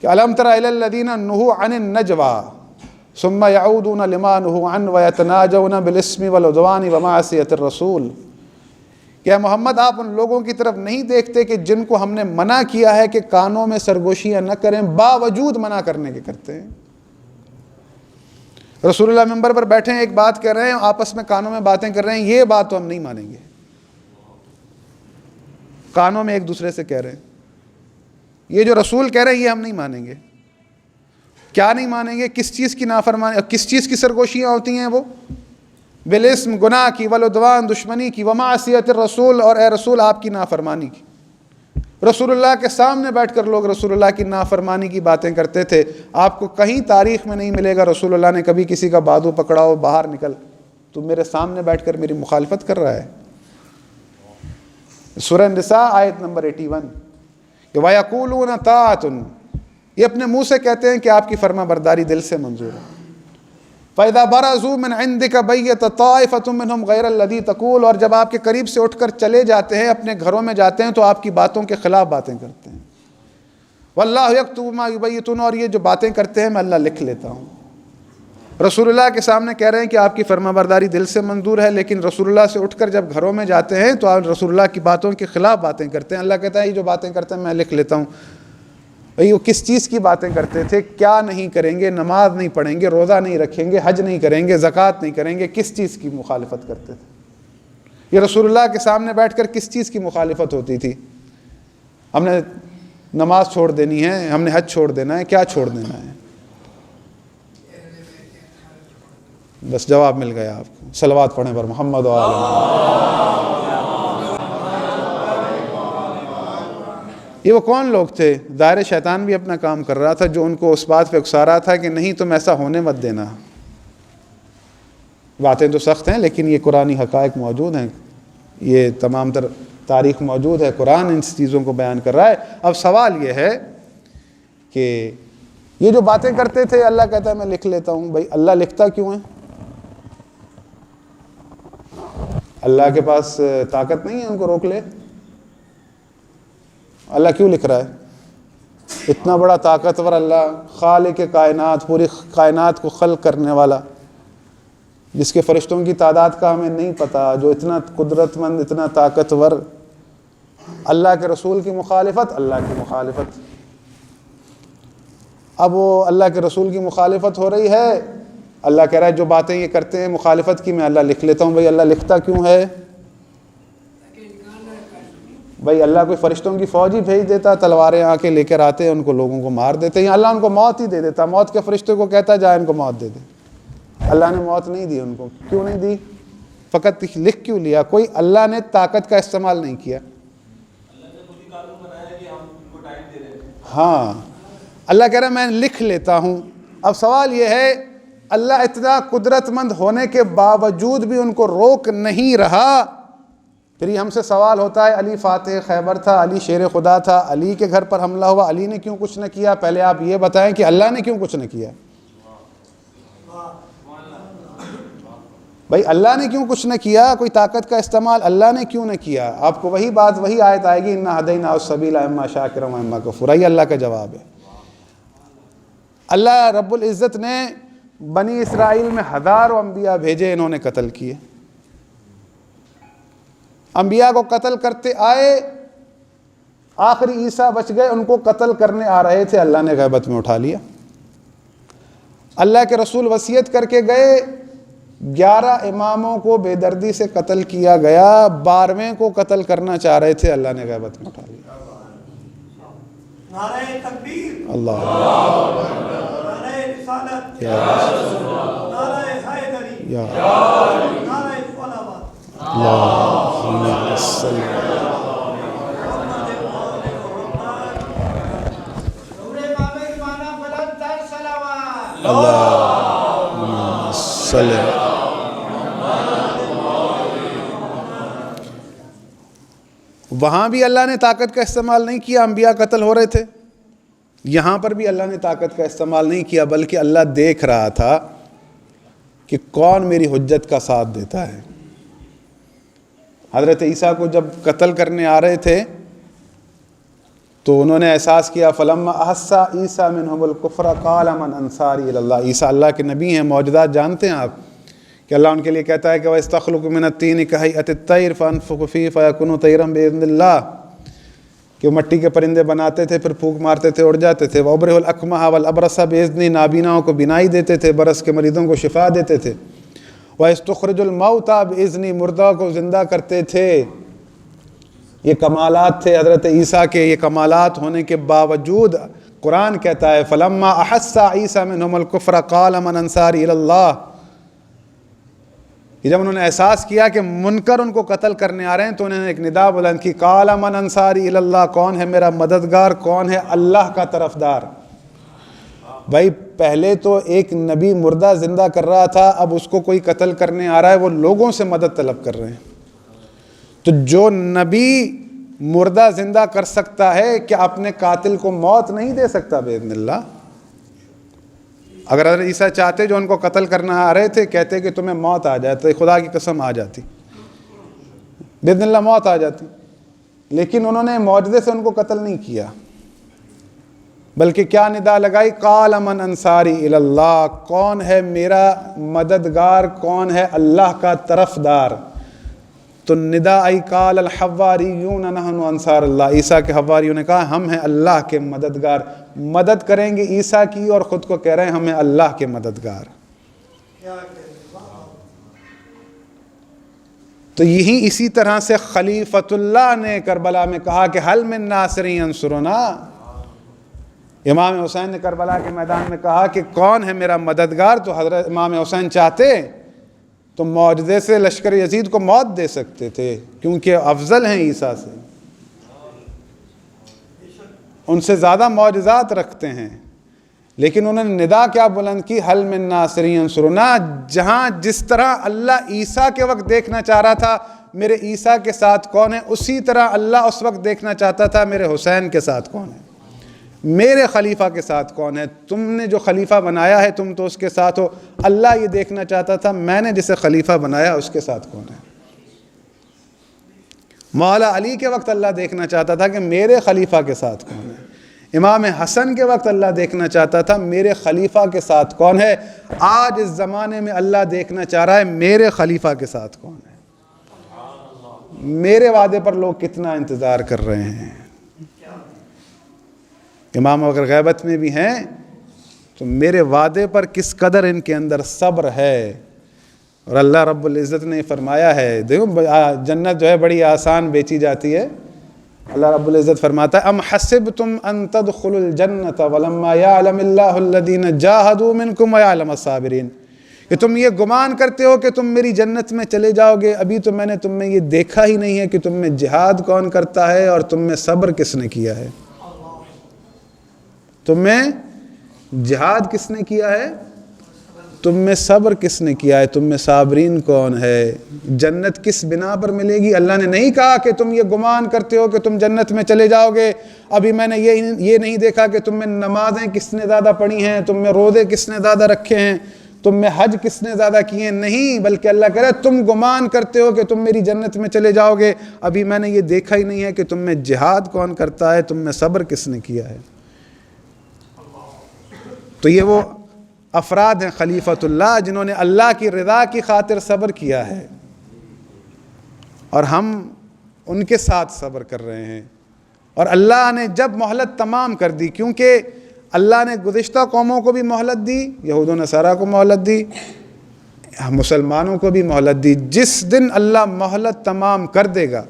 کہ الم تر الی الذین نہوا عن النجوى ثم يعودون لما نہوا عنہ ويتناجون بالاسم والعدوان ومعصیۃ الرسول، کہ محمد آپ ان لوگوں کی طرف نہیں دیکھتے کہ جن کو ہم نے منع کیا ہے کہ کانوں میں سرگوشیاں نہ کریں، باوجود منع کرنے کے کرتے ہیں۔ رسول اللہ منبر پر بیٹھے ہیں، ایک بات کر رہے ہیں، آپس میں کانوں میں باتیں کر رہے ہیں، یہ بات تو ہم نہیں مانیں گے۔ کانوں میں ایک دوسرے سے کہہ رہے ہیں یہ جو رسول کہہ رہے ہیں یہ ہم نہیں مانیں گے۔ کیا نہیں مانیں گے؟ کس چیز کی نافرمانی، کس چیز کی سرگوشیاں ہوتی ہیں؟ وہ بالاسم، گناہ کی، والعدوان، دشمنی کی، ومعصیۃ الرسول، اور اے رسول آپ کی نافرمانی کی۔ رسول اللہ کے سامنے بیٹھ کر لوگ رسول اللہ کی نافرمانی کی باتیں کرتے تھے۔ آپ کو کہیں تاریخ میں نہیں ملے گا رسول اللہ نے کبھی کسی کا بازو پکڑا ہو، باہر نکل، تو میرے سامنے بیٹھ کر میری مخالفت کر رہا ہے۔ سورہ نساء آیت نمبر 81 کہ وَيَقُولُونَ طَاعَةٌ، یہ اپنے منہ سے کہتے ہیں کہ آپ کی فرما برداری دل سے منظور ہے۔ فَإِذَا بَرَزُوا مِنْ عِنْدِكَ بَيَّتَ طَائِفَةٌ مِّنْهُمْ غَيْرَ الَّذِي تَقُولُ، اور جب آپ کے قریب سے اٹھ کر چلے جاتے ہیں، اپنے گھروں میں جاتے ہیں، تو آپ کی باتوں کے خلاف باتیں کرتے ہیں۔ وَاللَّهُ يَكْتُبُ مَا يُبَيِّتُونَ، اور یہ جو باتیں کرتے ہیں میں اللہ لکھ لیتا ہوں۔ رسول اللہ کے سامنے کہہ رہے ہیں کہ آپ کی فرما برداری دل سے منظور ہے، لیکن رسول اللہ سے اٹھ کر جب گھروں میں جاتے ہیں تو آپ رسول اللہ کی باتوں کے خلاف باتیں کرتے ہیں۔ اللہ کہتا ہے یہ جو باتیں کرتے ہیں میں لکھ لیتا ہوں۔ بھئی وہ کس چیز کی باتیں کرتے تھے؟ کیا نہیں کریں گے؟ نماز نہیں پڑھیں گے، روزہ نہیں رکھیں گے، حج نہیں کریں گے، زکوٰۃ نہیں کریں گے، کس چیز کی مخالفت کرتے تھے؟ یہ رسول اللہ کے سامنے بیٹھ کر کس چیز کی مخالفت ہوتی تھی؟ ہم نے نماز چھوڑ دینی ہے، ہم نے حج چھوڑ دینا ہے، کیا چھوڑ دینا ہے؟ بس جواب مل گیا آپ کو۔ صلوات پڑھیں پر محمد و آل محمد۔ یہ وہ کون لوگ تھے؟ ظاہر شیطان بھی اپنا کام کر رہا تھا، جو ان کو اس بات پہ اکسا رہا تھا کہ نہیں تم ایسا ہونے مت دینا۔ باتیں تو سخت ہیں لیکن یہ قرآنی حقائق موجود ہیں، یہ تمام تر تاریخ موجود ہے، قرآن ان چیزوں کو بیان کر رہا ہے۔ اب سوال یہ ہے کہ یہ جو باتیں کرتے تھے اللہ کہتا ہے میں لکھ لیتا ہوں۔ بھائی اللہ لکھتا کیوں ہے؟ اللہ کے پاس طاقت نہیں ہے ان کو روک لے؟ اللہ کیوں لکھ رہا ہے؟ اتنا بڑا طاقتور اللہ، خالق کائنات، پوری کائنات کو خلق کرنے والا، جس کے فرشتوں کی تعداد کا ہمیں نہیں پتہ، جو اتنا قدرت مند، اتنا طاقتور، اللہ کے رسول کی مخالفت، اللہ کی مخالفت۔ اب وہ اللہ کے رسول کی مخالفت ہو رہی ہے، اللہ کہہ رہا ہے جو باتیں یہ کرتے ہیں مخالفت کی میں اللہ لکھ لیتا ہوں۔ بھئی اللہ لکھتا کیوں ہے؟ بھئی اللہ کوئی فرشتوں کی فوج ہی بھیج دیتا، تلواریں آ کے لے کر آتے، ان کو لوگوں کو مار دیتے، یا اللہ ان کو موت ہی دے دیتا، موت کے فرشتے کو کہتا جائے ان کو موت دے دے۔ اللہ نے موت نہیں دی ان کو، کیوں نہیں دی؟ فقط لکھ کیوں لیا؟ کوئی اللہ نے طاقت کا استعمال نہیں کیا۔ ہاں اللہ کہہ رہا ہے میں لکھ لیتا ہوں۔ اب سوال یہ ہے اللہ اتنا قدرت مند ہونے کے باوجود بھی ان کو روک نہیں رہا پھر یہ ہم سے سوال ہوتا ہے علی فاتح خیبر تھا، علی شیر خدا تھا، علی کے گھر پر حملہ ہوا، علی نے کیوں کچھ نہ کیا؟ پہلے آپ یہ بتائیں کہ اللہ نے کیوں کچھ نہ کیا؟ بھائی اللہ نے کیوں کچھ نہ کیا؟ کوئی طاقت کا استعمال اللہ نے کیوں نہ کیا؟ آپ کو وہی بات وہی آیت آئے گی انا ہدیناہ السبیل اما شاکرا و اما کفورا، یہ اللہ کا جواب ہے۔ اللہ رب العزت نے بنی اسرائیل میں ہزاروں انبیاء بھیجے، انہوں نے قتل کیے، انبیاء کو قتل کرتے آئے، آخری عیسیٰ بچ گئے، ان کو قتل کرنے آ رہے تھے، اللہ نے غیبت میں اٹھا لیا۔ اللہ کے رسول وصیت کر کے گئے، 11 اماموں کو بے دردی سے قتل کیا گیا، 12ویں کو قتل کرنا چاہ رہے تھے، اللہ نے غیبت میں اٹھا لیا۔ نعرہ تکبیر، اللہ نعرہ رسالت، نعرہ حیدری، نعرہ صلوات، اللہم صلی نور امام ایمانہ بلند تر صلوات، اللہم صلی۔ وہاں بھی اللہ نے طاقت کا استعمال نہیں کیا، انبیاء قتل ہو رہے تھے، یہاں پر بھی اللہ نے طاقت کا استعمال نہیں کیا، بلکہ اللہ دیکھ رہا تھا کہ کون میری حجت کا ساتھ دیتا ہے۔ حضرت عیسیٰ کو جب قتل کرنے آ رہے تھے تو انہوں نے احساس کیا فلما احس عیسیٰ منہم الکفر قال من انصاری الی اللہ، عیسیٰ اللہ کے نبی ہیں، معجزات جانتے ہیں آپ کہ اللہ ان کے لیے کہتا ہے کہ وَيَسْتَخْلُقُ مِنَ الطِّينِ كَهَيْئَةِ الطَّيْرِ فَأَنفُخُ فِيهِ فَيَكُونُ طَيْرًا بِإِذْنِ اللَّهِ، کہ وہ مٹی کے پرندے بناتے تھے، پھر پھونک مارتے تھے، اڑ جاتے تھے۔ وَأُبْرِئُ الْأَكْمَحَ وَالْأَبْرَصَ بِإِذْنِهِ، نابیناؤں کو بینائی دیتے تھے، برص کے مریضوں کو شفا دیتے تھے۔ وَيَسْتُخْرِجُ الْمَوْتَى بِإِذْنِهِ، مردہ کو زندہ کرتے تھے۔ یہ کمالات تھے حضرت عیسیٰ کے، یہ کمالات ہونے کے باوجود قرآن کہتا ہے فَلَمَّا أَحَسَّ عِيسَىٰ مِنْهُمُ الْكُفْرَ قَالَ مَنْ أَنصَارِي إِلَى اللَّهِ، جب انہوں نے احساس کیا کہ منکر ان کو قتل کرنے آ رہے ہیں تو انہوں نے ایک ندا بلند کی قال من انصاری الی اللہ، کون ہے میرا مددگار، کون ہے اللہ کا طرفدار۔ بھائی پہلے تو ایک نبی مردہ زندہ کر رہا تھا، اب اس کو کوئی قتل کرنے آ رہا ہے، وہ لوگوں سے مدد طلب کر رہے ہیں۔ تو جو نبی مردہ زندہ کر سکتا ہے کیا اپنے قاتل کو موت نہیں دے سکتا باذن اللہ؟ اگر حضرت عیسیٰ چاہتے جو ان کو قتل کرنا آ رہے تھے، کہتے کہ تمہیں موت آ جائے، تو خدا کی قسم آ جاتی، باذن اللہ موت آ جاتی، لیکن انہوں نے معجزے سے ان کو قتل نہیں کیا، بلکہ کیا ندا لگائی قال من انصاری الی اللہ، کون ہے میرا مددگار، کون ہے اللہ کا طرفدار۔ تو ندا آئی قال الحواریون نحن انصار اللہ، عیسیٰ کے حواریوں نے کہا ہم ہیں اللہ کے مددگار، مدد کریں گے عیسیٰ کی، اور خود کو کہہ رہے ہیں ہم ہیں اللہ کے مددگار۔ تو یہی اسی طرح سے خلیفۃ اللہ نے کربلا میں کہا کہ حل من ناصر ینصرنا، امام حسین نے کربلا کے میدان میں کہا کہ کون ہے میرا مددگار، تو حضرت امام حسین چاہتے تو معجزے سے لشکر یزید کو موت دے سکتے تھے، کیونکہ افضل ہیں عیسیٰ سے، ان سے زیادہ معجزات رکھتے ہیں، لیکن انہوں نے ندا کیا بلند کی حل من ناصر ینصرنا، جہاں جس طرح اللہ عیسیٰ کے وقت دیکھنا چاہ رہا تھا میرے عیسیٰ کے ساتھ کون ہے، اسی طرح اللہ اس وقت دیکھنا چاہتا تھا میرے حسین کے ساتھ کون ہے، میرے خلیفہ کے ساتھ کون ہے، تم نے جو خلیفہ بنایا ہے تم تو اس کے ساتھ ہو، اللہ یہ دیکھنا چاہتا تھا میں نے جسے خلیفہ بنایا اس کے ساتھ کون ہے۔ مولا علی کے وقت اللہ دیکھنا چاہتا تھا کہ میرے خلیفہ کے ساتھ کون ہے، امام حسن کے وقت اللہ دیکھنا چاہتا تھا میرے خلیفہ کے ساتھ کون ہے، آج اس زمانے میں اللہ دیکھنا چاہ رہا ہے میرے خلیفہ کے ساتھ کون ہے، میرے وعدے پر لوگ کتنا انتظار کر رہے ہیں۔ امام اگر غیبت میں بھی ہیں تو میرے وعدے پر کس قدر ان کے اندر صبر ہے، اور اللہ رب العزت نے فرمایا ہے، دیکھو جنت جو ہے بڑی آسان بیچی جاتی ہے، اللہ رب العزت فرماتا ہے ام حسبتم ان تدخلوا الجنت ولما یعلم اللہ الذین جاہدوا منکم ویعلم الصابرین، کہ تم یہ گمان کرتے ہو کہ تم میری جنت میں چلے جاؤ گے، ابھی تو میں نے تم میں یہ دیکھا ہی نہیں ہے کہ تم میں جہاد کون کرتا ہے اور تم میں صبر کس نے کیا ہے، تم میں جہاد کس نے کیا ہے تم میں صبر کس نے کیا ہے، تم میں صابرین کون ہے، جنت کس بنا پر ملے گی؟ اللہ نے نہیں کہا کہ تم یہ گمان کرتے ہو کہ تم جنت میں چلے جاؤ گے، ابھی میں نے یہ نہیں دیکھا کہ تم میں نمازیں کس نے زیادہ پڑھی ہیں، تم میں روزے کس نے زیادہ رکھے ہیں، تم میں حج کس نے زیادہ کیے ہیں، نہیں، بلکہ اللہ کہہ رہا ہے تم گمان کرتے ہو کہ تم میری جنت میں چلے جاؤ گے، ابھی میں نے یہ دیکھا ہی نہیں ہے کہ تم میں جہاد کون کرتا ہے، تم میں صبر کس نے کیا ہے۔ تو یہ وہ افراد ہیں خلیفۃ اللہ جنہوں نے اللہ کی رضا کی خاطر صبر کیا ہے، اور ہم ان کے ساتھ صبر کر رہے ہیں۔ اور اللہ نے جب مہلت تمام کر دی، کیونکہ اللہ نے گزشتہ قوموں کو بھی مہلت دی، یہود و نصارہ کو مہلت دی، مسلمانوں کو بھی مہلت دی، جس دن اللہ مہلت تمام کر دے گا،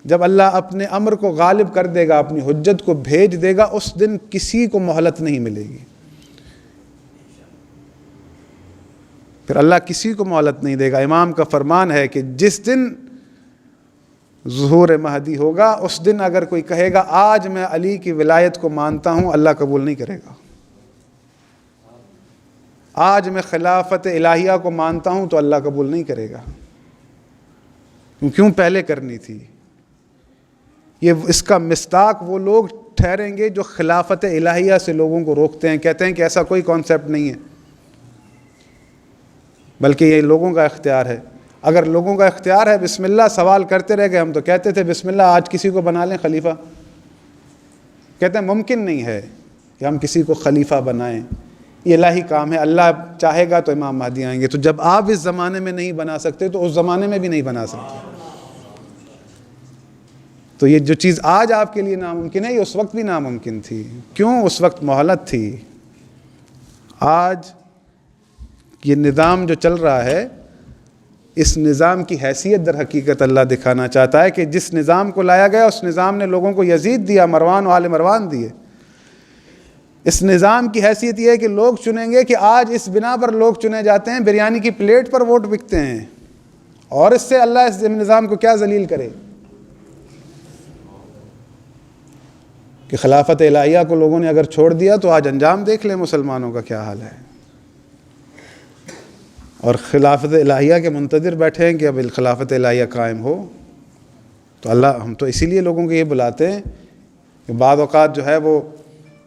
جب اللہ اپنے امر کو غالب کر دے گا، اپنی حجت کو بھیج دے گا، اس دن کسی کو مہلت نہیں ملے گی، پھر اللہ کسی کو مہلت نہیں دے گا۔ امام کا فرمان ہے کہ جس دن ظہور مہدی ہوگا، اس دن اگر کوئی کہے گا آج میں علی کی ولایت کو مانتا ہوں، اللہ قبول نہیں کرے گا۔ آج میں خلافت الہیہ کو مانتا ہوں تو اللہ قبول نہیں کرے گا، کیوں پہلے کرنی تھی۔ یہ اس کا مصداق وہ لوگ ٹھہریں گے جو خلافت الہیہ سے لوگوں کو روکتے ہیں، کہتے ہیں کہ ایسا کوئی کانسیپٹ نہیں ہے، بلکہ یہ لوگوں کا اختیار ہے۔ اگر لوگوں کا اختیار ہے بسم اللہ، سوال کرتے رہ گئے، ہم تو کہتے تھے بسم اللہ آج کسی کو بنا لیں خلیفہ، کہتے ہیں ممکن نہیں ہے کہ ہم کسی کو خلیفہ بنائیں، یہ الہی کام ہے، اللہ چاہے گا تو امام مہدی آئیں گے۔ تو جب آپ اس زمانے میں نہیں بنا سکتے تو اس زمانے میں بھی نہیں بنا سکتے۔ تو یہ جو چیز آج آپ کے لیے ناممکن ہے، یہ اس وقت بھی ناممکن تھی، کیوں؟ اس وقت مہلت تھی۔ آج یہ نظام جو چل رہا ہے، اس نظام کی حیثیت در حقیقت اللہ دکھانا چاہتا ہے کہ جس نظام کو لایا گیا اس نظام نے لوگوں کو یزید دیا، مروان و آل مروان دیے۔ اس نظام کی حیثیت یہ ہے کہ لوگ چنیں گے، کہ آج اس بنا پر لوگ چنے جاتے ہیں، بریانی کی پلیٹ پر ووٹ بکتے ہیں، اور اس سے اللہ اس نظام کو کیا ذلیل کرے کہ خلافت الہیہ کو لوگوں نے اگر چھوڑ دیا تو آج انجام دیکھ لیں مسلمانوں کا کیا حال ہے، اور خلافت الہیہ کے منتظر بیٹھے ہیں کہ اب خلافت الہیہ قائم ہو۔ تو اللہ، ہم تو اسی لیے لوگوں کو یہ بلاتے ہیں کہ بعض اوقات جو ہے وہ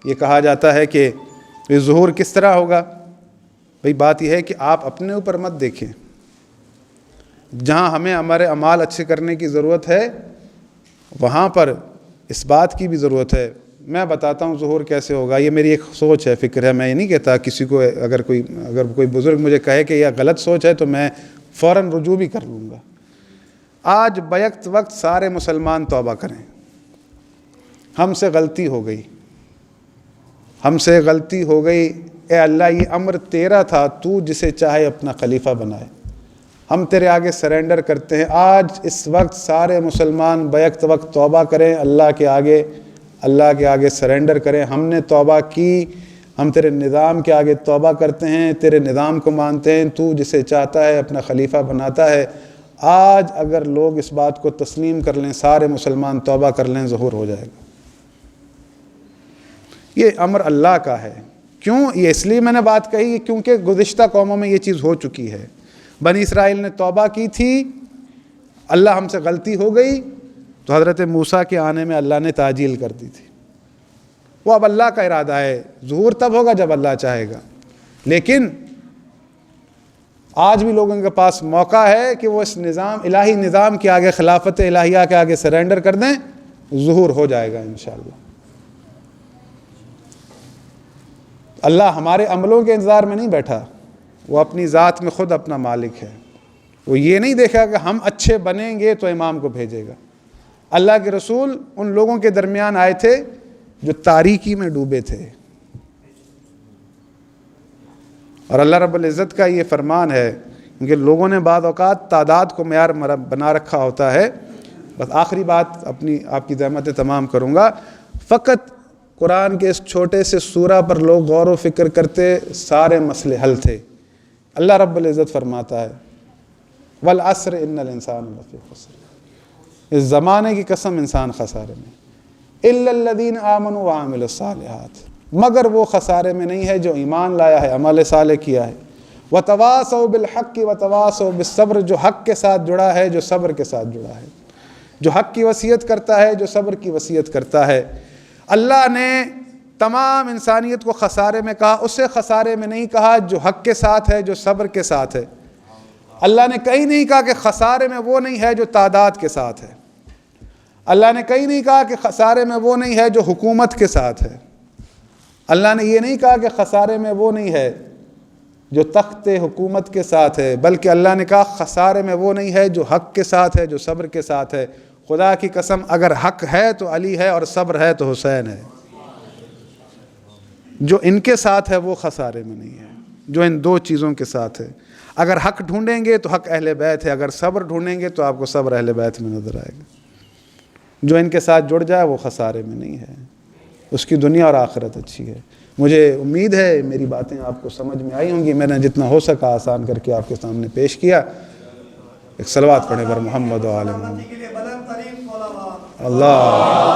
یہ کہا جاتا ہے کہ یہ ظہور کس طرح ہوگا۔ بھئی بات یہ ہے کہ آپ اپنے اوپر مت دیکھیں، جہاں ہمیں ہمارے اعمال اچھے کرنے کی ضرورت ہے وہاں پر اس بات کی بھی ضرورت ہے۔ میں بتاتا ہوں ظہور کیسے ہوگا، یہ میری ایک سوچ ہے، فکر ہے، میں یہ نہیں کہتا کسی کو، اگر کوئی بزرگ مجھے کہے کہ یہ غلط سوچ ہے تو میں فوراً رجوع بھی کر لوں گا۔ آج بیک وقت سارے مسلمان توبہ کریں، ہم سے غلطی ہو گئی، ہم سے غلطی ہو گئی، اے اللہ یہ امر تیرا تھا، تو جسے چاہے اپنا خلیفہ بنائے، ہم تیرے آگے سرنڈر کرتے ہیں۔ آج اس وقت سارے مسلمان بیک وقت توبہ کریں، اللہ کے آگے سرنڈر کریں۔ ہم نے توبہ کی، ہم تیرے نظام کے آگے توبہ کرتے ہیں، تیرے نظام کو مانتے ہیں، تو جسے چاہتا ہے اپنا خلیفہ بناتا ہے۔ آج اگر لوگ اس بات کو تسلیم کر لیں، سارے مسلمان توبہ کر لیں، ظہور ہو جائے گا۔ یہ امر اللہ کا ہے۔ کیوں؟ یہ اس لیے میں نے بات کہی کیونکہ گزشتہ قوموں میں یہ چیز ہو چکی ہے۔ بنی اسرائیل نے توبہ کی تھی، اللہ ہم سے غلطی ہو گئی، تو حضرت موسیٰ کے آنے میں اللہ نے تعجیل کر دی تھی۔ وہ اب اللہ کا ارادہ ہے، ظہور تب ہوگا جب اللہ چاہے گا۔ لیکن آج بھی لوگوں کے پاس موقع ہے کہ وہ اس نظام، الہی نظام کے آگے، خلافت الہیہ کے آگے سرنڈر کر دیں، ظہور ہو جائے گا انشاءاللہ۔ اللہ ہمارے عملوں کے انتظار میں نہیں بیٹھا، وہ اپنی ذات میں خود اپنا مالک ہے۔ وہ یہ نہیں دیکھا کہ ہم اچھے بنیں گے تو امام کو بھیجے گا۔ اللہ کے رسول ان لوگوں کے درمیان آئے تھے جو تاریکی میں ڈوبے تھے، اور اللہ رب العزت کا یہ فرمان ہے، کیونکہ لوگوں نے بعض اوقات تعداد کو معیار بنا رکھا ہوتا ہے۔ بس آخری بات آپ کی زحمت تمام کروں گا، فقط قرآن کے اس چھوٹے سے سورہ پر لوگ غور و فکر کرتے، سارے مسئلے حل تھے۔ اللہ رب العزت فرماتا ہے والعصر ان الانسان لفی خسر، اس زمانے کی قسم انسان خسارے میں، الا الذین آمنوا وعملوا الصالحات، مگر وہ خسارے میں نہیں ہے جو ایمان لایا ہے، عمل صالح کیا ہے۔ وَتَوَاصَوْا بِالْحَقِّ وَتَوَاصَوْا بِالصَّبْرِ، جو حق کے ساتھ جڑا ہے، جو صبر کے ساتھ جڑا ہے، جو حق کی وصیت کرتا ہے، جو صبر کی وصیت کرتا ہے۔ اللہ نے تمام انسانیت کو خسارے میں کہا، اسے خسارے میں نہیں کہا جو حق کے ساتھ ہے، جو صبر کے ساتھ ہے۔ اللہ نے کہیں نہیں کہا کہ خسارے میں وہ نہیں ہے جو تعداد کے ساتھ ہے۔ اللہ نے کہیں نہیں کہا کہ خسارے میں وہ نہیں ہے جو حکومت کے ساتھ ہے۔ اللہ نے یہ نہیں کہا کہ خسارے میں وہ نہیں ہے جو تخت حکومت کے ساتھ ہے، بلکہ اللہ نے کہا خسارے میں وہ نہیں ہے جو حق کے ساتھ ہے، جو صبر کے ساتھ ہے۔ خدا کی قسم، اگر حق ہے تو علی ہے، اور صبر ہے تو حسین ہے۔ جو ان کے ساتھ ہے وہ خسارے میں نہیں ہے، جو ان دو چیزوں کے ساتھ ہے۔ اگر حق ڈھونڈیں گے تو حق اہل بیت ہے، اگر صبر ڈھونڈیں گے تو آپ کو صبر اہل بیت میں نظر آئے گا۔ جو ان کے ساتھ جڑ جائے وہ خسارے میں نہیں ہے، اس کی دنیا اور آخرت اچھی ہے۔ مجھے امید ہے میری باتیں آپ کو سمجھ میں آئی ہوں گی، میں نے جتنا ہو سکا آسان کر کے آپ کے سامنے پیش کیا۔ ایک صلوات پڑھیں بر محمد و آل محمد۔ اللہ